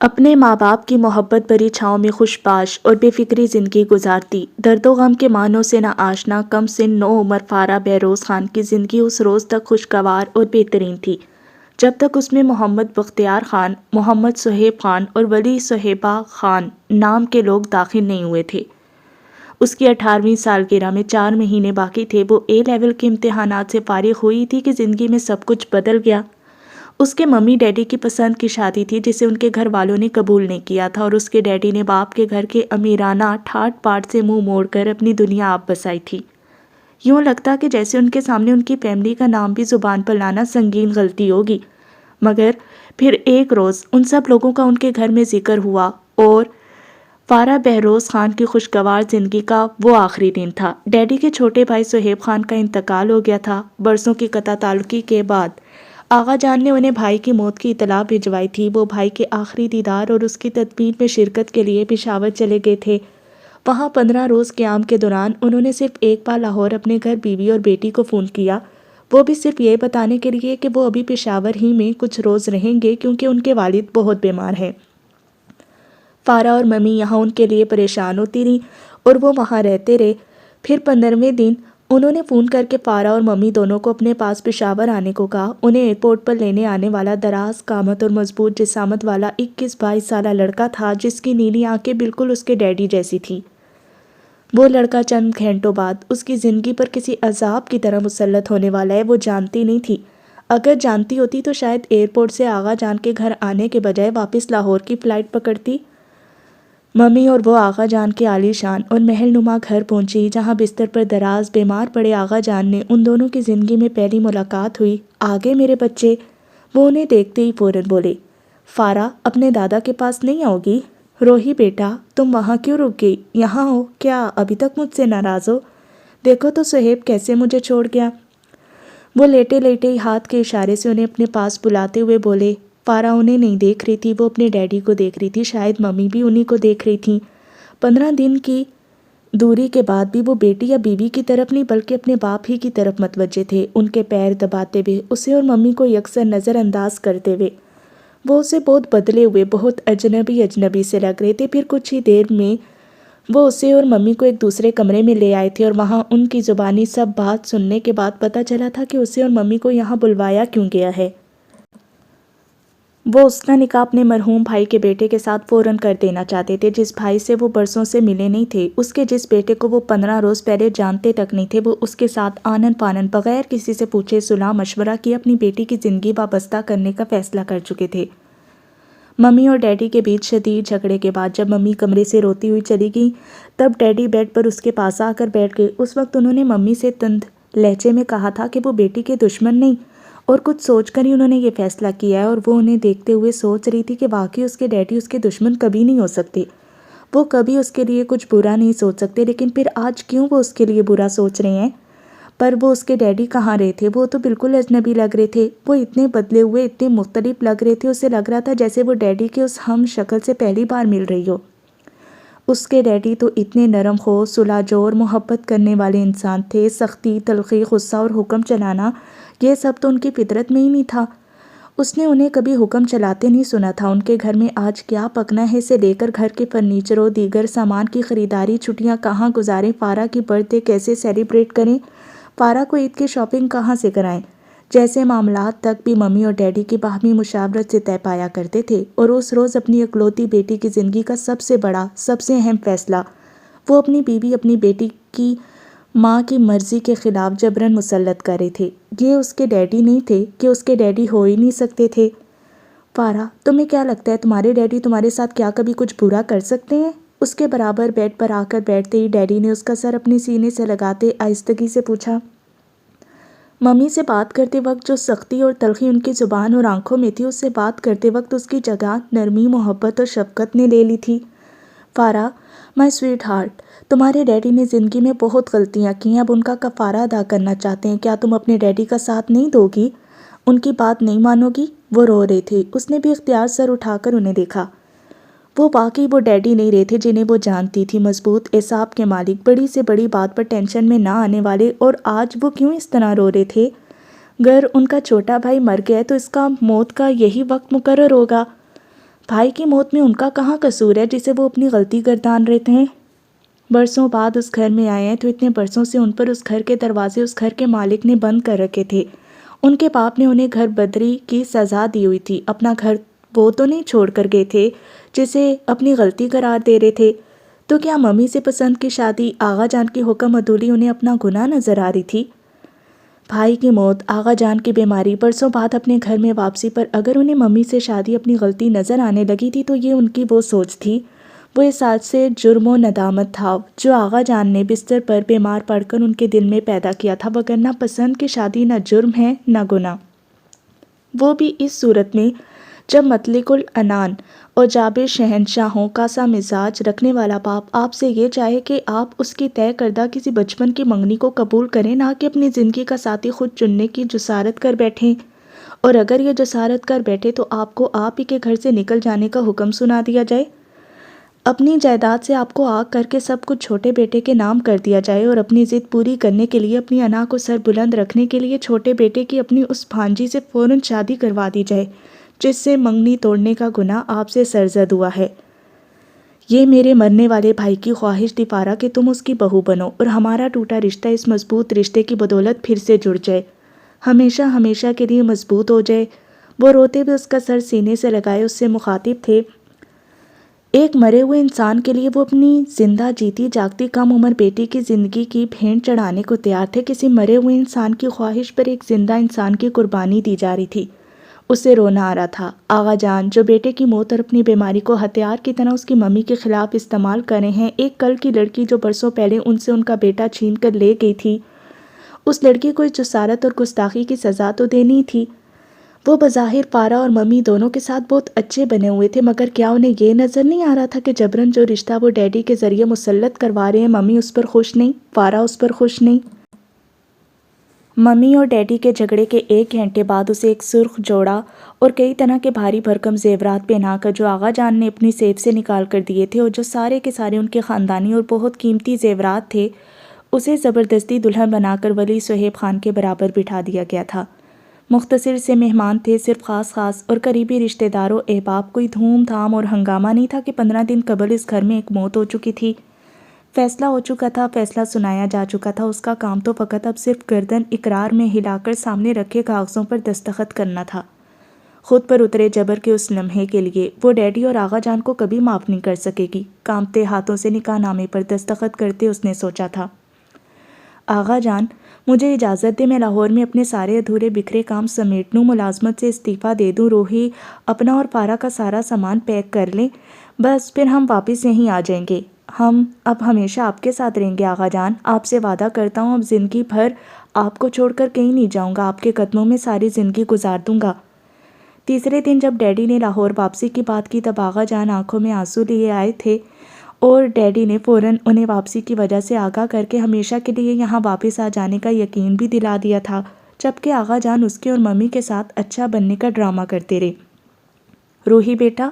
اپنے ماں باپ کی محبت بھری چھاؤں میں خوش باش اور بے فکری زندگی گزارتی درد و غم کے معنوں سے نہ آشنا کم سن نو عمر فارہ بہروز خان کی زندگی اس روز تک خوشگوار اور بہترین تھی جب تک اس میں محمد بختیار خان، محمد صہیب خان اور ولی صہیبہ خان نام کے لوگ داخل نہیں ہوئے تھے۔ اس کی 18ویں سالگرہ میں 4 مہینے باقی تھے۔ وہ اے لیول کے امتحانات سے فارغ ہوئی تھی کہ زندگی میں سب کچھ بدل گیا۔ اس کے ممی ڈیڈی کی پسند کی شادی تھی جسے ان کے گھر والوں نے قبول نہیں کیا تھا، اور اس کے ڈیڈی نے باپ کے گھر کے امیرانہ ٹھاٹ پاٹ سے منہ موڑ کر اپنی دنیا آپ بسائی تھی۔ یوں لگتا کہ جیسے ان کے سامنے ان کی فیملی کا نام بھی زبان پر لانا سنگین غلطی ہوگی، مگر پھر ایک روز ان سب لوگوں کا ان کے گھر میں ذکر ہوا اور فارہ بہروز خان کی خوشگوار زندگی کا وہ آخری دن تھا۔ ڈیڈی کے چھوٹے بھائی صہیب خان کا انتقال ہو گیا تھا۔ برسوں کی قطع تعلقی کے بعد آغا جان نے انہیں بھائی کی موت کی اطلاع بھجوائی تھی۔ وہ بھائی کے آخری دیدار اور اس کی تدفین میں شرکت کے لیے پشاور چلے گئے تھے۔ وہاں 15 روز قیام کے دوران انہوں نے صرف ایک بار لاہور اپنے گھر بیوی اور بیٹی کو فون کیا، وہ بھی صرف یہ بتانے کے لیے کہ وہ ابھی پشاور ہی میں کچھ روز رہیں گے کیونکہ ان کے والد بہت بیمار ہیں۔ فارہ اور ممی یہاں ان کے لیے پریشان ہوتی رہیں اور وہ وہاں رہتے رہے۔ پھر 15ویں دن انہوں نے فون کر کے فارہ اور ممی دونوں کو اپنے پاس پشاور آنے کو کہا۔ انہیں ایئرپورٹ پر لینے آنے والا دراز قامت اور مضبوط جسامت والا 21-22 سالہ لڑکا تھا جس کی نیلی آنکھیں بالکل اس کے ڈیڈی جیسی تھی۔ وہ لڑکا چند گھنٹوں بعد اس کی زندگی پر کسی عذاب کی طرح مسلط ہونے والا ہے، وہ جانتی نہیں تھی۔ اگر جانتی ہوتی تو شاید ایئرپورٹ سے آغا جان کے گھر آنے کے بجائے واپس لاہور کی فلائٹ پکڑتی۔ ممی اور وہ آغا جان کے عالی شان اور محل نما گھر پہنچی جہاں بستر پر دراز بیمار پڑے آغا جان نے ان دونوں کی زندگی میں پہلی ملاقات ہوئی۔ آگے میرے بچے، وہ انہیں دیکھتے ہی فوراً بولے، فارہ اپنے دادا کے پاس نہیں آؤ گی؟ روہی بیٹا تم وہاں کیوں رک گئی؟ یہاں ہو، کیا ابھی تک مجھ سے ناراض ہو؟ دیکھو تو صہیب کیسے مجھے چھوڑ گیا۔ وہ لیٹے لیٹے ہی ہاتھ کے اشارے سے انہیں اپنے پاس بلاتے ہوئے بولے۔ فارہ انہیں نہیں دیکھ رہی تھی، وہ اپنے ڈیڈی کو دیکھ رہی تھی، شاید ممی بھی انہی کو دیکھ رہی تھیں۔ 15 دن کی دوری کے بعد بھی وہ بیٹی یا بیوی کی طرف نہیں بلکہ اپنے باپ ہی کی طرف متوجہ تھے، ان کے پیر دباتے ہوئے، اسے اور ممی کو یکسر نظر انداز کرتے ہوئے۔ وہ اسے بہت بدلے ہوئے، بہت اجنبی سے لگ رہے تھے۔ پھر کچھ ہی دیر میں وہ اسے اور ممی کو ایک دوسرے کمرے میں لے آئے تھے اور وہاں ان کی زبانی سب بات سننے کے بعد پتہ چلا تھا کہ اسے اور ممی کو یہاں بلوایا کیوں گیا ہے۔ وہ اس کا نکاح اپنے مرحوم بھائی کے بیٹے کے ساتھ فوراً کر دینا چاہتے تھے، جس بھائی سے وہ برسوں سے ملے نہیں تھے، اس کے جس بیٹے کو وہ 15 روز پہلے جانتے تک نہیں تھے۔ وہ اس کے ساتھ آنن پانن بغیر کسی سے پوچھے صلاح مشورہ کیے اپنی بیٹی کی زندگی وابستہ کرنے کا فیصلہ کر چکے تھے۔ ممی اور ڈیڈی کے بیچ شدید جھگڑے کے بعد جب ممی کمرے سے روتی ہوئی چلی گئی تب ڈیڈی بیڈ پر اس کے پاس آ کر بیٹھ گئے۔ اس وقت انہوں نے ممی سے تند لہجے میں کہا تھا کہ وہ بیٹی کے دشمن نہیں، اور کچھ سوچ کر ہی انہوں نے یہ فیصلہ کیا ہے، اور وہ انہیں دیکھتے ہوئے سوچ رہی تھی کہ واقعی اس کے ڈیڈی اس کے دشمن کبھی نہیں ہو سکتے، وہ کبھی اس کے لیے کچھ برا نہیں سوچ سکتے، لیکن پھر آج کیوں وہ اس کے لیے برا سوچ رہے ہیں؟ پر وہ اس کے ڈیڈی کہاں رہے تھے؟ وہ تو بالکل اجنبی لگ رہے تھے، وہ اتنے بدلے ہوئے، اتنے مختلف لگ رہے تھے، اسے لگ رہا تھا جیسے وہ ڈیڈی کے اس ہم شکل سے پہلی بار مل رہی ہو۔ اس کے ڈیڈی تو اتنے نرم خو، صلح جو اور محبت کرنے والے انسان تھے، سختی، تلخی، غصہ اور حکم چلانا یہ سب تو ان کی فطرت میں ہی نہیں تھا۔ اس نے انہیں کبھی حکم چلاتے نہیں سنا تھا۔ ان کے گھر میں آج کیا پکنا ہے سے لے کر گھر کے فرنیچر و دیگر سامان کی خریداری، چھٹیاں کہاں گزاریں، فارہ کی برتھ ڈے کیسے سیلیبریٹ کریں، فارہ کو عید کی شاپنگ کہاں سے کرائیں، جیسے معاملات تک بھی ممی اور ڈیڈی کی باہمی مشاورت سے طے پایا کرتے تھے۔ اور اس روز اپنی اکلوتی بیٹی کی زندگی کا سب سے بڑا، سب سے اہم فیصلہ وہ اپنی بیوی، اپنی بیٹی کی ماں کی مرضی کے خلاف جبراً مسلط کر رہے تھے۔ یہ اس کے ڈیڈی نہیں تھے کہ اس کے ڈیڈی ہو ہی نہیں سکتے تھے۔ فارہ تمہیں کیا لگتا ہے تمہارے ڈیڈی تمہارے ساتھ کیا کبھی کچھ برا کر سکتے ہیں؟ اس کے برابر بیڈ پر آ کر بیٹھتے ہی ڈیڈی نے اس کا سر اپنے سینے سے لگاتے آہستگی سے پوچھا۔ ممی سے بات کرتے وقت جو سختی اور تلخی ان کی زبان اور آنکھوں میں تھی، اس سے بات کرتے وقت اس کی جگہ نرمی، محبت اور شفقت نے لے لی تھی۔ فارہ مائی سویٹ ہارٹ، تمہارے ڈیڈی نے زندگی میں بہت غلطیاں کی ہیں، اب ان کا کفارہ ادا کرنا چاہتے ہیں، کیا تم اپنے ڈیڈی کا ساتھ نہیں دو گی؟ ان کی بات نہیں مانو گی؟ وہ رو رہے تھے۔ اس نے بھی اختیار سر اٹھا کر انہیں دیکھا۔ وہ واقعی وہ ڈیڈی نہیں رہے تھے جنہیں وہ جانتی تھی، مضبوط اعصاب کے مالک، بڑی سے بڑی بات پر ٹینشن میں نہ آنے والے، اور آج وہ کیوں اس طرح رو رہے تھے؟ گر ان کا چھوٹا بھائی مر گیا تو اس کا موت کا یہی وقت مقرر ہوگا؟ بھائی کی موت میں ان کا کہاں قصور ہے جسے وہ اپنی غلطی گردان رہتے ہیں؟ برسوں بعد اس گھر میں آئے ہیں تو اتنے برسوں سے ان پر اس گھر کے دروازے اس گھر کے مالک نے بند کر رکھے تھے۔ ان کے باپ نے انہیں گھر بدری کی سزا دی ہوئی تھی۔ اپنا گھر وہ تو نہیں چھوڑ کر گئے تھے جسے اپنی غلطی قرار دے رہے تھے، تو کیا ممی سے پسند کی شادی آغا جان کی حکم عدولی انہیں اپنا گناہ نظر آ رہی تھی؟ بھائی کی موت، آغا جان کی بیماری، برسوں بعد اپنے گھر میں واپسی پر اگر انہیں ممی سے شادی اپنی غلطی نظر آنے لگی تھی تو یہ ان کی وہ سوچ تھی، وہ احساس سے جرم و ندامت تھا جو آغا جان نے بستر پر بیمار پڑ کر ان کے دل میں پیدا کیا تھا، وگرنہ پسند کی شادی نہ جرم ہے نہ گناہ، وہ بھی اس صورت میں جب مطلق العنان اور جابر شہنشاہوں کا سا مزاج رکھنے والا باپ آپ سے یہ چاہے کہ آپ اس کی طے کردہ کسی بچپن کی منگنی کو قبول کریں، نہ کہ اپنی زندگی کا ساتھی خود چننے کی جسارت کر بیٹھیں، اور اگر یہ جسارت کر بیٹھے تو آپ کو آپ ہی کے گھر سے نکل جانے کا حکم سنا دیا جائے، اپنی جائیداد سے آپ کو آگ کر کے سب کچھ چھوٹے بیٹے کے نام کر دیا جائے، اور اپنی ضد پوری کرنے کے لیے اپنی انا کو سر بلند رکھنے کے لیے چھوٹے بیٹے کی اپنی اس بھانجی سے فوراً شادی کروا دی جائے جس سے منگنی توڑنے کا گناہ آپ سے سرزد ہوا ہے۔ یہ میرے مرنے والے بھائی کی خواہش تھی پارا کہ تم اس کی بہو بنو اور ہمارا ٹوٹا رشتہ اس مضبوط رشتے کی بدولت پھر سے جڑ جائے، ہمیشہ ہمیشہ کے لیے مضبوط ہو جائے۔ وہ روتے ہوئے اس کا سر سینے سے لگائے اس سے مخاطب تھے، ایک مرے ہوئے انسان کے لیے وہ اپنی زندہ جیتی جاگتی کم عمر بیٹی کی زندگی کی بھینٹ چڑھانے کو تیار تھے۔ کسی مرے ہوئے انسان کی خواہش پر ایک زندہ انسان کی قربانی دی جا رہی تھی۔ اسے رونا آ رہا تھا۔ آغا جان جو بیٹے کی موت اور اپنی بیماری کو ہتھیار کی طرح اس کی ممی کے خلاف استعمال کر رہے ہیں، ایک کل کی لڑکی جو برسوں پہلے ان سے ان کا بیٹا چھین کر لے گئی تھی، اس لڑکی کو اس جسارت اور گستاخی کی سزا تو دینی تھی۔ وہ بظاہر پارا اور ممی دونوں کے ساتھ بہت اچھے بنے ہوئے تھے، مگر کیا انہیں یہ نظر نہیں آ رہا تھا کہ جبراً جو رشتہ وہ ڈیڈی کے ذریعے مسلط کروا رہے ہیں، ممی اس پر خوش نہیں، پارا اس پر خوش نہیں۔ ممی اور ڈیڈی کے جھگڑے کے 1 گھنٹے بعد اسے ایک سرخ جوڑا اور کئی طرح کے بھاری بھرکم زیورات پہنا کر جو آغا جان نے اپنی سیب سے نکال کر دیے تھے اور جو سارے کے سارے ان کے خاندانی اور بہت قیمتی زیورات تھے، اسے زبردستی دلہن بنا کر ولی صہیب خان کے برابر بٹھا دیا گیا تھا۔ مختصر سے مہمان تھے، صرف خاص اور قریبی رشتہ داروں احباب، کوئی دھوم دھام اور ہنگامہ نہیں تھا کہ 15 دن قبل اس گھر میں ایک موت ہو چکی تھی، فیصلہ ہو چکا تھا، فیصلہ سنایا جا چکا تھا، اس کا کام تو فقط اب صرف گردن اقرار میں ہلا کر سامنے رکھے کاغذوں پر دستخط کرنا تھا۔ خود پر اترے جبر کے اس لمحے کے لیے وہ ڈیڈی اور آغا جان کو کبھی معاف نہیں کر سکے گی۔ کانپتے ہاتھوں سے نکاح نامے پر دستخط کرتے اس نے سوچا تھا، آغا جان مجھے اجازت دے، میں لاہور میں اپنے سارے ادھورے بکھرے کام سمیٹ لوں، ملازمت سے استعفیٰ دے دوں، روحی اپنا اور پارا کا سارا سامان پیک کر لیں، بس پھر ہم واپس یہیں آ جائیں گے۔ ہم اب ہمیشہ آپ کے ساتھ رہیں گے آغا جان، آپ سے وعدہ کرتا ہوں اب زندگی بھر آپ کو چھوڑ کر کہیں نہیں جاؤں گا، آپ کے قدموں میں ساری زندگی گزار دوں گا۔ تیسرے دن جب ڈیڈی نے لاہور واپسی کی بات کی تب آغا جان آنکھوں میں آنسو لیے آئے تھے اور ڈیڈی نے فوراً انہیں واپسی کی وجہ سے آگاہ کر کے ہمیشہ کے لیے یہاں واپس آ جانے کا یقین بھی دلا دیا تھا، جبکہ آغا جان اس کے اور ممی کے ساتھ اچھا بننے کا ڈرامہ کرتے رہے۔ روحی بیٹا،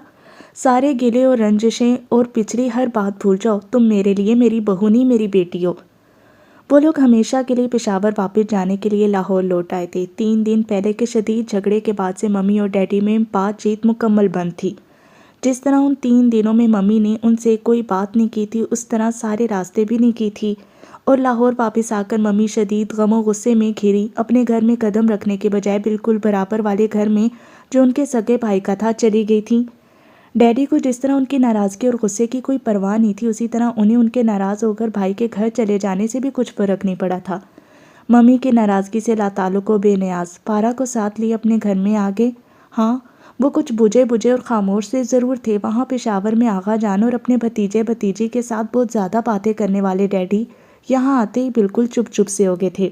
سارے گلے اور رنجشیں اور پچھلی ہر بات بھول جاؤ، تم میرے لیے میری بہو نہیں میری بیٹی ہو۔ وہ لوگ ہمیشہ کے لیے پشاور واپس جانے کے لیے لاہور لوٹ آئے تھے۔ 3 دن پہلے کے شدید جھگڑے کے بعد سے ممی اور ڈیڈی میں بات چیت مکمل بند تھی۔ جس طرح ان 3 دنوں میں ممی نے ان سے کوئی بات نہیں کی تھی، اس طرح سارے راستے بھی نہیں کی تھی، اور لاہور واپس آ کر ممی شدید غم و غصے میں گھری اپنے گھر میں قدم رکھنے کے بجائے بالکل برابر والے گھر میں جو ان کے سگے بھائی کا تھا چلی گئی تھیں۔ ڈیڈی کو جس طرح ان کی ناراضگی اور غصے کی کوئی پرواہ نہیں تھی، اسی طرح انہیں ان کے ناراض ہو کر بھائی کے گھر چلے جانے سے بھی کچھ فرق نہیں پڑا تھا۔ ممی کی ناراضگی سے لاتعلق و بے نیاز پارا کو ساتھ لیے اپنے گھر میں آگے۔ ہاں وہ کچھ بجھے اور خاموش سے ضرور تھے، وہاں پشاور میں آغا جان اور اپنے بھتیجے بھتیجی کے ساتھ بہت زیادہ باتیں کرنے والے ڈیڈی یہاں آتے ہی بالکل چپ سے ہو گئے تھے۔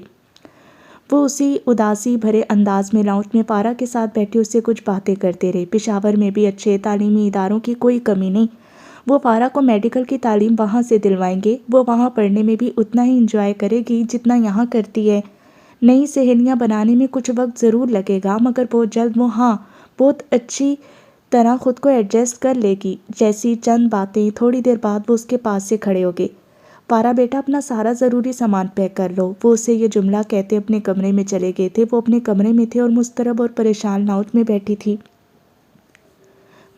وہ اسی اداسی بھرے انداز میں لاؤنج میں پارا کے ساتھ بیٹھے اس سے کچھ باتیں کرتے رہے۔ پشاور میں بھی اچھے تعلیمی اداروں کی کوئی کمی نہیں، وہ پارا کو میڈیکل کی تعلیم وہاں سے دلوائیں گے، وہ وہاں پڑھنے میں بھی اتنا ہی انجوائے کرے گی جتنا یہاں کرتی ہے۔ نئی سہیلیاں بنانے میں کچھ وقت ضرور لگے گا، مگر بہت جلد وہ بہت اچھی طرح خود کو ایڈجسٹ کر لے گی۔ جیسی چند باتیں، تھوڑی دیر بعد وہ اس کے پاس سے کھڑے ہو گئے۔ پارا بیٹا اپنا سارا ضروری سامان پیک کر لو، وہ اسے یہ جملہ کہتے اپنے کمرے میں چلے گئے تھے۔ وہ اپنے کمرے میں تھے اور مضطرب اور پریشان لاؤنج میں بیٹھی تھی۔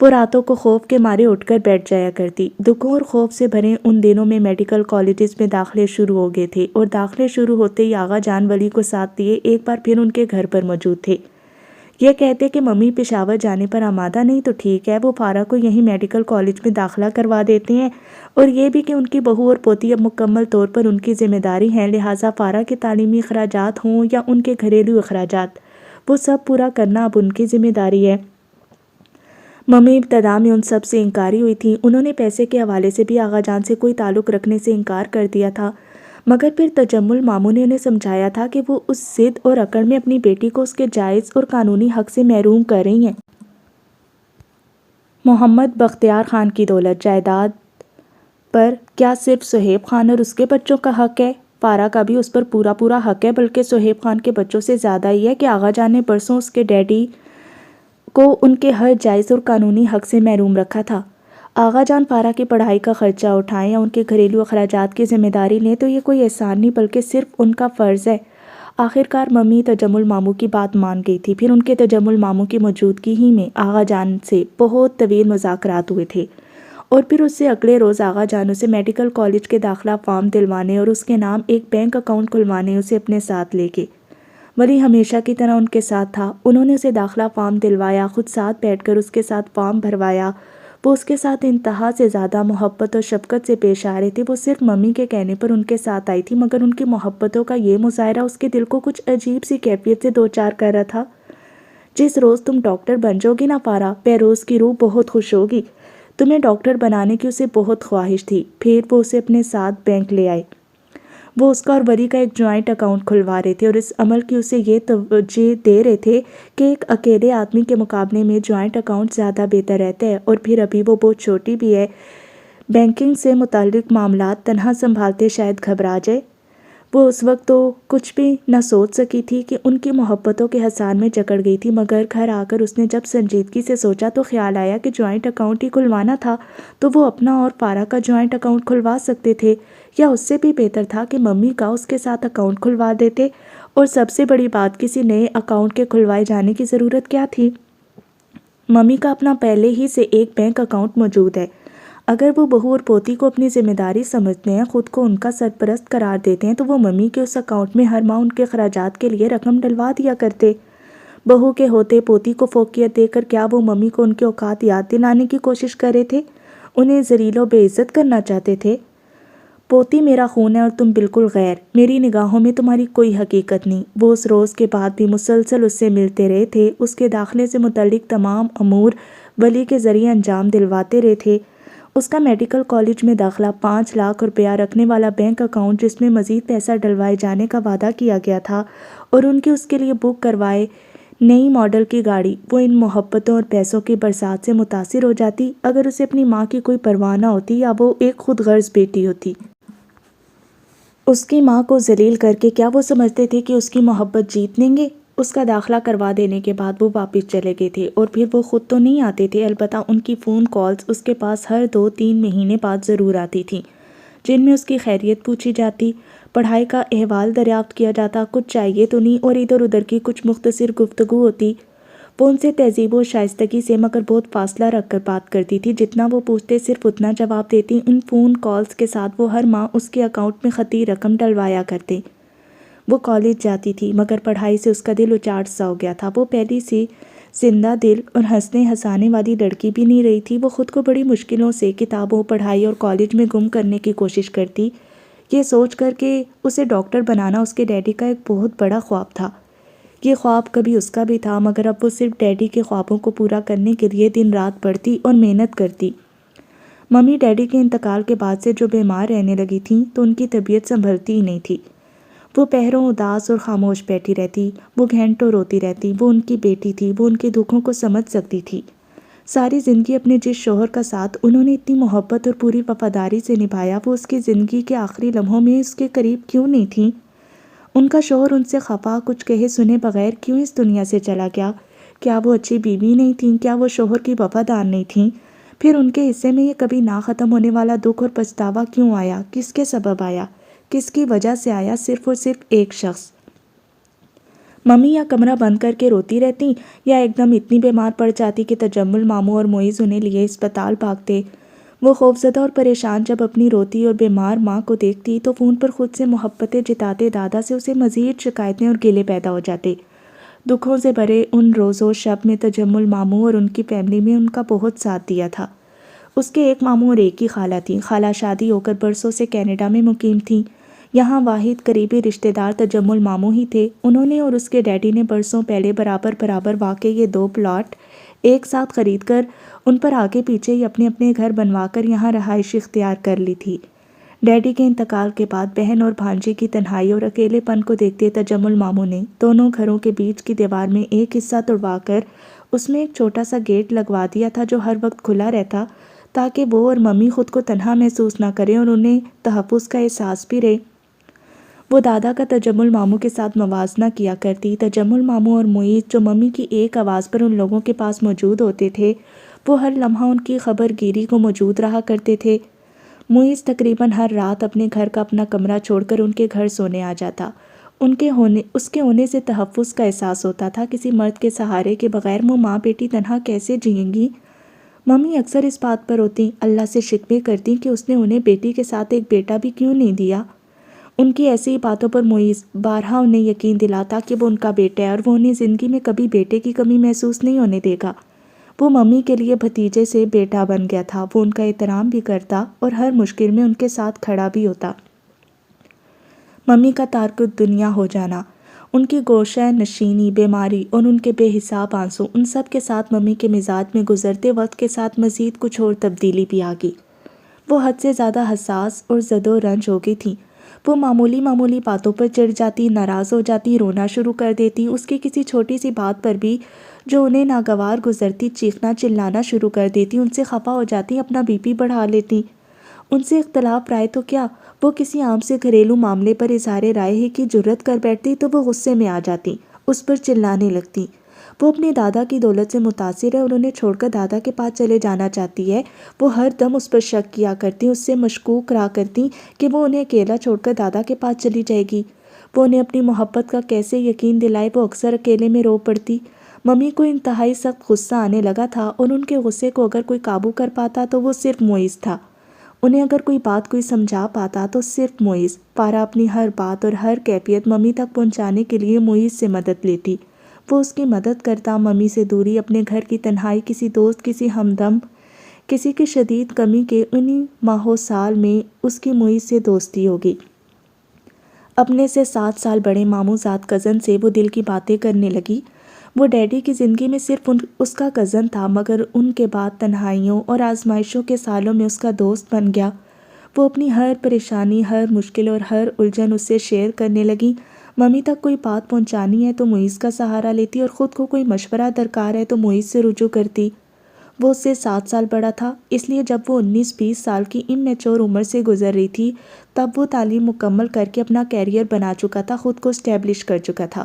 وہ راتوں کو خوف کے مارے اٹھ کر بیٹھ جایا کرتی۔ دکھوں اور خوف سے بھرے ان دنوں میں میڈیکل کالجز میں داخلے شروع ہو گئے تھے، اور داخلے شروع ہوتے ہی آغا جان ولی کو ساتھ لیے ایک بار پھر ان کے گھر پر موجود تھے۔ یہ کہتے کہ ممی پشاور جانے پر آمادہ نہیں تو ٹھیک ہے، وہ فارا کو یہیں میڈیکل کالج میں داخلہ کروا دیتے ہیں، اور یہ بھی کہ ان کی بہو اور پوتی اب مکمل طور پر ان کی ذمہ داری ہیں، لہٰذا فارا کے تعلیمی اخراجات ہوں یا ان کے گھریلو اخراجات، وہ سب پورا کرنا اب ان کی ذمہ داری ہے۔ ممی ابتدا میں ان سب سے انکاری ہوئی تھی، انہوں نے پیسے کے حوالے سے بھی آغا جان سے کوئی تعلق رکھنے سے انکار کر دیا تھا، مگر پھر تجمل ماموں نے انہیں سمجھایا تھا کہ وہ اس ضد اور اکڑ میں اپنی بیٹی کو اس کے جائز اور قانونی حق سے محروم کر رہی ہیں۔ محمد بختیار خان کی دولت جائیداد پر کیا صرف سہیب خان اور اس کے بچوں کا حق ہے؟ فارا کا بھی اس پر پورا حق ہے، بلکہ سہیب خان کے بچوں سے زیادہ ہی ہے کہ آغا جان نے برسوں اس کے ڈیڈی کو ان کے ہر جائز اور قانونی حق سے محروم رکھا تھا۔ آغا جان فارا کی پڑھائی کا خرچہ اٹھائیں یا ان کے گھریلو اخراجات کی ذمہ داری لیں تو یہ کوئی احسان نہیں بلکہ صرف ان کا فرض ہے۔ آخرکار ممی تجمل ماموں کی بات مان گئی تھی۔ پھر ان کے تجمل ماموں کی موجودگی ہی میں آغا جان سے بہت طویل مذاکرات ہوئے تھے، اور پھر اس سے اگلے روز آغا جان اسے میڈیکل کالج کے داخلہ فارم دلوانے اور اس کے نام ایک بینک اکاؤنٹ کھلوانے اسے اپنے ساتھ لے گئے۔ ولی ہمیشہ کی طرح ان کے ساتھ تھا، انہوں نے اسے داخلہ فارم دلوایا، خود ساتھ بیٹھ کر اس کے ساتھ فارم بھروایا۔ وہ اس کے ساتھ انتہا سے زیادہ محبت اور شفقت سے پیش آ رہے تھے۔ وہ صرف ممی کے کہنے پر ان کے ساتھ آئی تھی، مگر ان کی محبتوں کا یہ مظاہرہ اس کے دل کو کچھ عجیب سی کیفیت سے دوچار کر رہا تھا۔ جس روز تم ڈاکٹر بن جاؤ گی نا فارا، بہروز کی روح بہت خوش ہوگی۔ تمہیں ڈاکٹر بنانے کی اسے بہت خواہش تھی۔ پھر وہ اسے اپنے ساتھ بینک لے آئے۔ وہ اس کا اور ولی کا ایک جوائنٹ اکاؤنٹ کھلوا رہے تھے، اور اس عمل کی اسے یہ توجہ دے رہے تھے کہ ایک اکیلے آدمی کے مقابلے میں جوائنٹ اکاؤنٹ زیادہ بہتر رہتا ہے، اور پھر ابھی وہ بہت چھوٹی بھی ہے، بینکنگ سے متعلق معاملات تنہا سنبھالتے شاید گھبرا جائے۔ وہ اس وقت تو کچھ بھی نہ سوچ سکی تھی کہ ان کی محبتوں کے حصان میں جکڑ گئی تھی، مگر گھر آ کر اس نے جب سنجیدگی سے سوچا تو خیال آیا کہ جوائنٹ اکاؤنٹ ہی کھلوانا تھا تو وہ اپنا اور فارا کا جوائنٹ اکاؤنٹ کھلوا سکتے تھے، یا اس سے بھی بہتر تھا کہ ممی کا اس کے ساتھ اکاؤنٹ کھلوا دیتے۔ اور سب سے بڑی بات، کسی نئے اکاؤنٹ کے کھلوائے جانے کی ضرورت کیا تھی؟ ممی کا اپنا پہلے ہی سے ایک بینک اکاؤنٹ موجود ہے۔ اگر وہ بہو اور پوتی کو اپنی ذمہ داری سمجھتے ہیں، خود کو ان کا سرپرست قرار دیتے ہیں، تو وہ ممی کے اس اکاؤنٹ میں ہر ماہ ان کے اخراجات کے لیے رقم ڈلوا دیا کرتے۔ بہو کے ہوتے پوتی کو فوقیت دے کر کیا وہ ممی کو ان کے اوقات یاد دلانے کی کوشش کر رہے تھے؟ انہیں ذلیل و بے عزت کرنا چاہتے تھے؟ پوتی میرا خون ہے اور تم بالکل غیر، میری نگاہوں میں تمہاری کوئی حقیقت نہیں۔ وہ اس روز کے بعد بھی مسلسل اس سے ملتے رہے تھے، اس کے داخلے سے متعلق تمام امور ولی کے ذریعے انجام دلواتے رہے تھے۔ اس کا میڈیکل کالج میں داخلہ 5 لاکھ روپیہ رکھنے والا بینک اکاؤنٹ جس میں مزید پیسہ ڈلوائے جانے کا وعدہ کیا گیا تھا، اور ان کی اس کے لیے بک کروائے نئی ماڈل کی گاڑی، وہ ان محبتوں اور پیسوں کی برسات سے متاثر ہو جاتی اگر اسے اپنی ماں کی کوئی پرواہ نہ ہوتی یا وہ ایک خود غرض بیٹی ہوتی۔ اس کی ماں کو ذلیل کر کے کیا وہ سمجھتے تھے کہ اس کی محبت جیت لیں گے؟ اس کا داخلہ کروا دینے کے بعد وہ واپس چلے گئے تھے، اور پھر وہ خود تو نہیں آتے تھے، البتہ ان کی فون کالز اس کے پاس ہر 2-3 مہینے بعد ضرور آتی تھیں، جن میں اس کی خیریت پوچھی جاتی، پڑھائی کا احوال دریافت کیا جاتا، کچھ چاہیے تو نہیں، اور ادھر ادھر کی کچھ مختصر گفتگو ہوتی۔ وہ ان سے تہذیب و شائستگی سے مگر بہت فاصلہ رکھ کر بات کرتی تھی، جتنا وہ پوچھتے صرف اتنا جواب دیتی۔ ان فون کالز کے ساتھ وہ ہر ماہ اس کے اکاؤنٹ میں خطی رقم ڈلوایا کرتے۔ وہ کالج جاتی تھی، مگر پڑھائی سے اس کا دل اچاٹ سا ہو گیا تھا۔ وہ پہلی سی زندہ دل اور ہنسنے ہنسانے والی لڑکی بھی نہیں رہی تھی۔ وہ خود کو بڑی مشکلوں سے کتابوں، پڑھائی اور کالج میں گم کرنے کی کوشش کرتی، یہ سوچ کر کہ اسے ڈاکٹر بنانا اس کے ڈیڈی کا ایک بہت بڑا خواب تھا۔ یہ خواب کبھی اس کا بھی تھا، مگر اب وہ صرف ڈیڈی کے خوابوں کو پورا کرنے کے لیے دن رات پڑھتی اور محنت کرتی۔ ممی ڈیڈی کے انتقال کے بعد سے جو بیمار رہنے لگی تھیں تو ان کی طبیعت سنبھلتی ہی نہیں تھی۔ وہ پہروں اداس اور خاموش بیٹھی رہتی، وہ گھنٹوں روتی رہتی۔ وہ ان کی بیٹی تھی، وہ ان کے دکھوں کو سمجھ سکتی تھی۔ ساری زندگی اپنے جس شوہر کا ساتھ انہوں نے اتنی محبت اور پوری وفاداری سے نبھایا، وہ اس کی زندگی کے آخری لمحوں میں اس کے قریب کیوں نہیں تھیں؟ ان کا شوہر ان سے خفا، کچھ کہے سنے بغیر کیوں اس دنیا سے چلا گیا؟ کیا وہ اچھی بیوی نہیں تھیں؟ کیا وہ شوہر کی وفادار نہیں تھیں؟ پھر ان کے حصے میں یہ کبھی نہ ختم ہونے والا دکھ اور پچھتاوا کیوں آیا؟ کس کے سبب آیا؟ کس کی وجہ سے آیا؟ صرف اور صرف ایک شخص۔ ممی یا کمرہ بند کر کے روتی رہتی یا ایک دم اتنی بیمار پڑ جاتی کہ تجمل ماموں اور معیز انہیں لیے اسپتال بھاگتے۔ وہ خوفزدہ اور پریشان جب اپنی روتی اور بیمار ماں کو دیکھتی تو فون پر خود سے محبتیں جتاتے دادا سے اسے مزید شکایتیں اور گلے پیدا ہو جاتے۔ دکھوں سے بھرے ان روز و شب میں تجمل ماموں اور ان کی فیملی میں ان کا بہت ساتھ دیا تھا۔ اس کے ایک ماموں اور ایک ہی خالہ تھیں۔ خالہ شادی ہو کر برسوں سے کینیڈا میں مقیم تھیں۔ یہاں واحد قریبی رشتہ دار تجمل ماموں ہی تھے۔ انہوں نے اور اس کے ڈیڈی نے برسوں پہلے برابر واقع یہ 2 پلاٹ ایک ساتھ خرید کر ان پر آگے پیچھے ہی اپنے اپنے گھر بنوا کر یہاں رہائش اختیار کر لی تھی۔ ڈیڈی کے انتقال کے بعد بہن اور بھانجی کی تنہائی اور اکیلے پن کو دیکھتے تجمل ماموں نے دونوں گھروں کے بیچ کی دیوار میں ایک حصہ توڑوا کر اس میں ایک چھوٹا سا گیٹ لگوا دیا تھا جو ہر وقت کھلا رہتا تاکہ وہ اور ممی خود کو تنہا محسوس نہ کریں اور انہیں تحفظ کا احساس بھی رہے۔ وہ دادا کا تجمل ماموں کے ساتھ موازنہ کیا کرتی۔ تجمل ماموں اور معیز جو ممی کی ایک آواز پر ان لوگوں کے پاس موجود ہوتے تھے وہ ہر لمحہ ان کی خبر گیری کو موجود رہا کرتے تھے۔ معیز تقریباً ہر رات اپنے گھر کا اپنا کمرہ چھوڑ کر ان کے گھر سونے آ جاتا۔ اس کے ہونے سے تحفظ کا احساس ہوتا تھا۔ کسی مرد کے سہارے کے بغیر وہ ماں بیٹی تنہا کیسے جئیں گی؟ ممی اکثر اس بات پر ہوتی، اللہ سے شکوے کرتی کہ اس نے انہیں بیٹی کے ساتھ ایک بیٹا بھی کیوں نہیں دیا۔ ان کی ایسی باتوں پر معیز بارہا انہیں یقین دلاتا کہ وہ ان کا بیٹا ہے اور وہ انہیں زندگی میں کبھی بیٹے کی کمی محسوس نہیں ہونے دے گا۔ وہ ممی کے لیے بھتیجے سے بیٹا بن گیا تھا۔ وہ ان کا احترام بھی کرتا اور ہر مشکل میں ان کے ساتھ کھڑا بھی ہوتا۔ ممی کا تارک دنیا ہو جانا، ان کی گوشہ نشینی، بیماری اور ان کے بے حساب آنسو، ان سب کے ساتھ ممی کے مزاج میں گزرتے وقت کے ساتھ مزید کچھ اور تبدیلی بھی آ گئی۔ وہ حد سے زیادہ حساس اور زد و رنج ہو گئی تھیں۔ وہ معمولی باتوں پر چڑھ جاتی، ناراض ہو جاتی، رونا شروع کر دیتی۔ اس کی کسی چھوٹی سی بات پر بھی جو انہیں ناگوار گزرتی چیخنا چلانا شروع کر دیتی، ان سے خفا ہو جاتی، اپنا بی پی بڑھا لیتی۔ ان سے اختلاف رائے تو کیا، وہ کسی عام سے گھریلو معاملے پر اظہار رائے ہی کی جرأت کر بیٹھتی تو وہ غصے میں آ جاتی، اس پر چلانے لگتی۔ وہ اپنے دادا کی دولت سے متاثر ہے اور انہیں چھوڑ کر دادا کے پاس چلے جانا چاہتی ہے۔ وہ ہر دم اس پر شک کیا کرتی، اس سے مشکوک رہا کرتی کہ وہ انہیں اکیلا چھوڑ کر دادا کے پاس چلی جائے گی۔ وہ انہیں اپنی محبت کا کیسے یقین دلائے، وہ اکثر اکیلے میں رو پڑتی۔ ممی کو انتہائی سخت غصہ آنے لگا تھا اور ان کے غصے کو اگر کوئی قابو کر پاتا تو وہ صرف معیز تھا۔ انہیں اگر کوئی بات کوئی سمجھا پاتا تو صرف معیز۔ پارا اپنی ہر بات اور ہر کیفیت ممی تک پہنچانے کے لیے معیز سے مدد لیتی۔ وہ اس کی مدد کرتا۔ ممی سے دوری، اپنے گھر کی تنہائی، کسی دوست، کسی ہمدم، کسی کی شدید کمی کے انہی ماہو سال میں اس کی معیز سے دوستی ہوگی۔ اپنے سے 7 سال بڑے ماموں زاد کزن سے وہ دل کی باتیں کرنے لگی۔ وہ ڈیڈی کی زندگی میں صرف اس کا کزن تھا، مگر ان کے بعد تنہائیوں اور آزمائشوں کے سالوں میں اس کا دوست بن گیا۔ وہ اپنی ہر پریشانی، ہر مشکل اور ہر الجھن اس سے شیئر کرنے لگی۔ ممی تک کوئی بات پہنچانی ہے تو معیز کا سہارا لیتی اور خود کو کوئی مشورہ درکار ہے تو معیز سے رجوع کرتی۔ وہ اس سے 7 سال بڑا تھا، اس لیے جب وہ 19-20 سال کی اممیچور عمر سے گزر رہی تھی تب وہ تعلیم مکمل کر کے اپنا کیریئر بنا چکا تھا، خود کو اسٹیبلش کر چکا تھا۔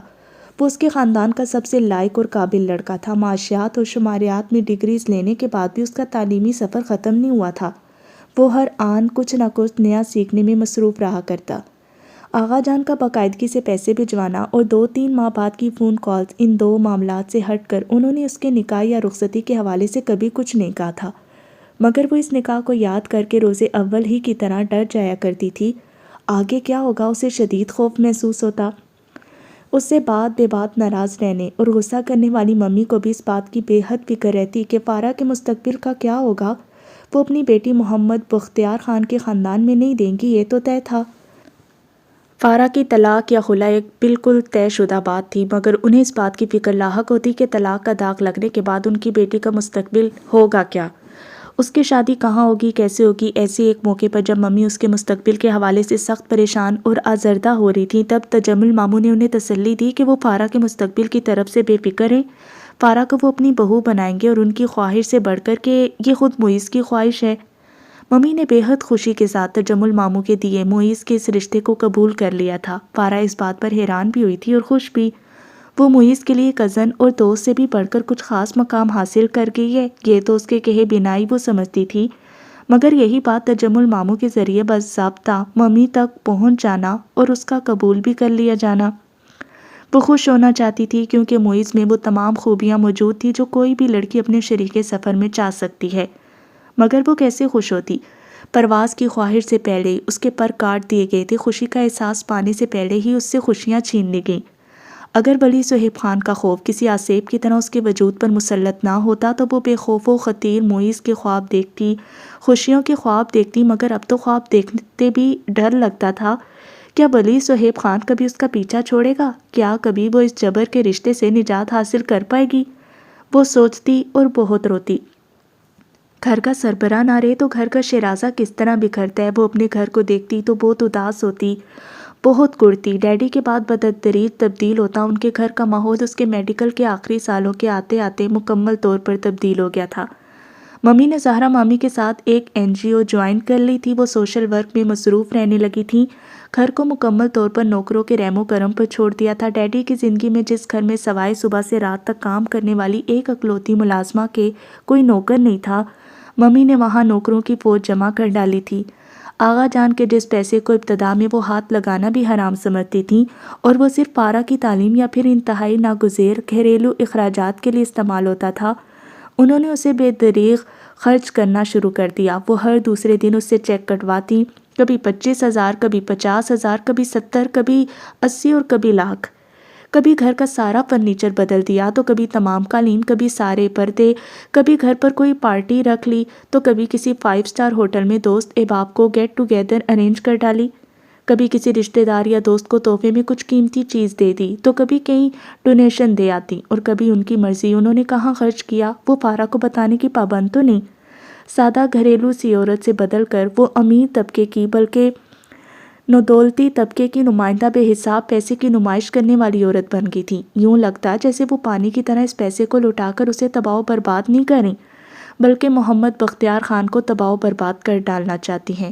وہ اس کے خاندان کا سب سے لائق اور قابل لڑکا تھا۔ معاشیات اور شماریات میں ڈگریز لینے کے بعد بھی اس کا تعلیمی سفر ختم نہیں ہوا تھا۔ وہ ہر آن کچھ نہ کچھ نیا سیکھنے میں مصروف رہا کرتا۔ آغا جان کا باقاعدگی سے پیسے بھجوانا اور 2-3 ماہ بعد کی فون کالز، ان 2 معاملات سے ہٹ کر انہوں نے اس کے نکاح یا رخصتی کے حوالے سے کبھی کچھ نہیں کہا تھا، مگر وہ اس نکاح کو یاد کر کے روز اول ہی کی طرح ڈر جایا کرتی تھی۔ آگے کیا ہوگا اسے شدید خوف محسوس ہوتا۔ اس سے بات بے بات ناراض رہنے اور غصہ کرنے والی ممی کو بھی اس بات کی بے حد فکر رہتی کہ فارا کے مستقبل کا کیا ہوگا۔ وہ اپنی بیٹی محمد بختیار خان کے خاندان میں نہیں دیں گی، یہ تو طے تھا۔ فارا کی طلاق یا خلا ایک بالکل طے شدہ بات تھی، مگر انہیں اس بات کی فکر لاحق ہوتی کہ طلاق کا داغ لگنے کے بعد ان کی بیٹی کا مستقبل ہوگا کیا، اس کی شادی کہاں ہوگی، کیسے ہوگی۔ ایسے ایک موقع پر جب ممی اس کے مستقبل کے حوالے سے سخت پریشان اور آزردہ ہو رہی تھی تب تجمل ماموں نے انہیں تسلی دی کہ وہ فارا کے مستقبل کی طرف سے بے فکر ہیں۔ فارا کو وہ اپنی بہو بنائیں گے اور ان کی خواہش سے بڑھ کر کہ یہ خود معیز کی خواہش ہے۔ ممی نے بے حد خوشی کے ساتھ تجمل ماموں کے دیے معیز کے اس رشتے کو قبول کر لیا تھا۔ فارا اس بات پر حیران بھی ہوئی تھی اور خوش بھی۔ وہ معیز کے لیے کزن اور دوست سے بھی بڑھ کر کچھ خاص مقام حاصل کر گئی ہے، یہ تو اس کے کہے بنا ہی وہ سمجھتی تھی، مگر یہی بات تجمل ماموں کے ذریعے باضابطہ ممی تک پہنچ جانا اور اس کا قبول بھی کر لیا جانا۔ وہ خوش ہونا چاہتی تھی کیونکہ معیز میں وہ تمام خوبیاں موجود تھیں جو کوئی بھی لڑکی اپنے شریک سفر میں چاہ سکتی ہے، مگر وہ کیسے خوش ہوتی؟ پرواز کی خواہش سے پہلے اس کے پر کاٹ دیے گئے تھے، خوشی کا احساس پانے سے پہلے ہی اس سے خوشیاں چھین لی گئیں۔ اگر ولی صہیب خان کا خوف کسی آسیب کی طرح اس کے وجود پر مسلط نہ ہوتا تو وہ بے خوف و خطیر معیز کے خواب دیکھتی، خوشیوں کے خواب دیکھتی، مگر اب تو خواب دیکھتے بھی ڈر لگتا تھا۔ کیا ولی صہیب خان کبھی اس کا پیچھا چھوڑے گا؟ کیا کبھی وہ اس جبر کے رشتے سے نجات حاصل کر پائے گی؟ وہ سوچتی اور بہت روتی۔ گھر کا سربراہ نہ رہے تو گھر کا شیرازہ کس طرح بکھرتا ہے۔ وہ اپنے گھر کو دیکھتی تو بہت اداس ہوتی، بہت کڑتی۔ ڈیڈی کے بعد بتدریج تبدیل ہوتا ان کے گھر کا ماحول اس کے میڈیکل کے آخری سالوں کے آتے آتے مکمل طور پر تبدیل ہو گیا تھا۔ ممی نے زہرا مامی کے ساتھ ایک NGO جوائن کر لی تھی، وہ سوشل ورک میں مصروف رہنے لگی تھیں، گھر کو مکمل طور پر نوکروں کے رحم و کرم پر چھوڑ دیا تھا۔ ڈیڈی کی زندگی میں جس گھر میں سوائے صبح سے رات تک کام کرنے والی ایک اکلوتی ملازمہ کے کوئی نوکر نہیں تھا، ممی نے وہاں نوکروں کی فوج جمع کر ڈالی تھی۔ آغا جان کے جس پیسے کو ابتدا میں وہ ہاتھ لگانا بھی حرام سمجھتی تھیں اور وہ صرف پارا کی تعلیم یا پھر انتہائی ناگزیر گھریلو اخراجات کے لیے استعمال ہوتا تھا، انہوں نے اسے بے دریغ خرچ کرنا شروع کر دیا۔ وہ ہر دوسرے دن اس سے چیک کٹواتی، کبھی 25,000، کبھی 50,000، کبھی 70، کبھی 80 اور کبھی لاکھ۔ کبھی گھر کا سارا فرنیچر بدل دیا تو کبھی تمام قالین، کبھی سارے پردے، کبھی گھر پر کوئی پارٹی رکھ لی تو کبھی کسی 5 اسٹار ہوٹل میں دوست احباب کو گیٹ ٹوگیدر ارینج کر ڈالی، کبھی کسی رشتہ دار یا دوست کو تحفے میں کچھ قیمتی چیز دے دی تو کبھی کہیں ڈونیشن دے آتی، اور کبھی ان کی مرضی انہوں نے کہاں خرچ کیا وہ پارا کو بتانے کی پابند تو نہیں۔ سادہ گھریلو سی عورت سے بدل کر وہ امیر طبقے کی بلکہ نودولتی طبقے کی نمائندہ بے حساب پیسے کی نمائش کرنے والی عورت بن گئی تھی۔ یوں لگتا جیسے وہ پانی کی طرح اس پیسے کو لٹا کر اسے تباہ و برباد نہیں کریں بلکہ محمد بختیار خان کو تباہ و برباد کر ڈالنا چاہتی ہیں۔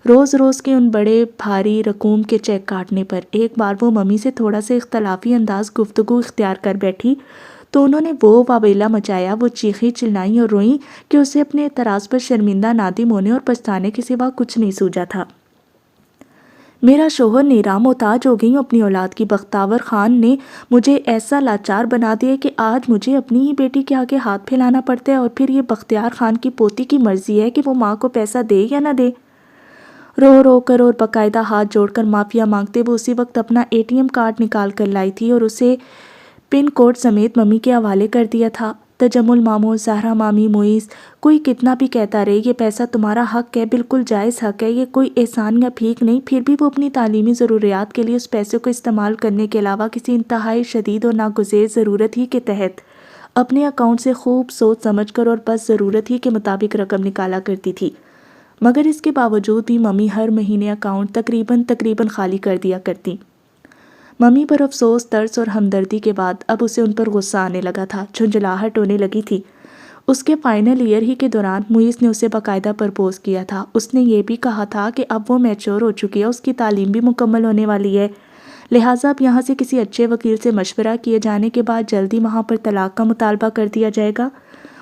روز روز کے ان بڑے بھاری رقوم کے چیک کاٹنے پر ایک بار وہ ممی سے تھوڑا سا اختلافی انداز گفتگو اختیار کر بیٹھی تو انہوں نے وہ واویلا مچایا، وہ چیخیں چلائیں اور روئیں کہ اسے اپنے اعتراض پر شرمندہ نادم ہونے اور پچھتانے کے سوا کچھ نہیں سوجا تھا۔ میرا شوہر نیرا محتاج ہو گئی، اپنی اولاد کی بختاور خان نے مجھے ایسا لاچار بنا دیا کہ آج مجھے اپنی ہی بیٹی کے آگے ہاتھ پھیلانا پڑتا ہے، اور پھر یہ بختیار خان کی پوتی کی مرضی ہے کہ وہ ماں کو پیسہ دے یا نہ دے۔ رو رو کر اور باقاعدہ ہاتھ جوڑ کر معافیا مانگتے وہ اسی وقت اپنا ATM کارڈ نکال کر لائی تھی اور اسے پن کوڈ سمیت ممی کے حوالے کر دیا تھا۔ تجمل ماموں، زہرا مامی، معیز، کوئی کتنا بھی کہتا رہے یہ پیسہ تمہارا حق ہے، بالکل جائز حق ہے، یہ کوئی احسان یا بھیک نہیں، پھر بھی وہ اپنی تعلیمی ضروریات کے لیے اس پیسے کو استعمال کرنے کے علاوہ کسی انتہائی شدید اور ناگزیر ضرورت ہی کے تحت اپنے اکاؤنٹ سے خوب سوچ سمجھ کر اور بس ضرورت ہی کے مطابق رقم نکالا کرتی تھی، مگر اس کے باوجود بھی ممی ہر مہینے اکاؤنٹ تقریباً خالی کر دیا کرتی۔ ممی پر افسوس، ترس اور ہمدردی کے بعد اب اسے ان پر غصہ آنے لگا تھا، جھنجھلاہٹ ہونے لگی تھی۔ اس کے فائنل ایئر ہی کے دوران معیز نے اسے باقاعدہ پرپوز کیا تھا۔ اس نے یہ بھی کہا تھا کہ اب وہ میچور ہو چکی ہے، اس کی تعلیم بھی مکمل ہونے والی ہے، لہٰذا اب یہاں سے کسی اچھے وکیل سے مشورہ کیے جانے کے بعد جلدی وہاں پر طلاق کا مطالبہ کر دیا جائے گا۔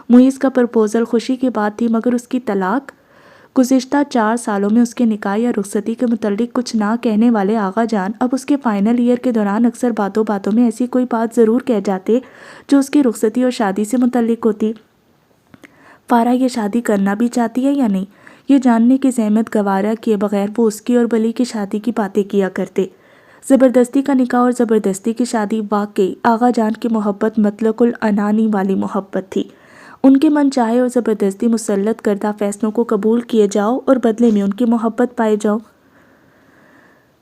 معیز کا پرپوزل خوشی کی بات تھی، مگر اس کی طلاق؟ گزشتہ 4 سالوں میں اس کے نکاح یا رخصتی کے متعلق کچھ نہ کہنے والے آغا جان اب اس کے فائنل ایئر کے دوران اکثر باتوں باتوں میں ایسی کوئی بات ضرور کہہ جاتے جو اس کی رخصتی اور شادی سے متعلق ہوتی۔ فارا یہ شادی کرنا بھی چاہتی ہے یا نہیں، یہ جاننے کی زحمت گوارا کیے بغیر وہ اس کی اور ولی کی شادی کی باتیں کیا کرتے۔ زبردستی کا نکاح اور زبردستی کی شادی واقعی آغا جان کی محبت مطلق العنانی والی محبت تھی۔ ان کے من چاہے اور زبردستی مسلط کردہ فیصلوں کو قبول کیے جاؤ اور بدلے میں ان کی محبت پائے جاؤ۔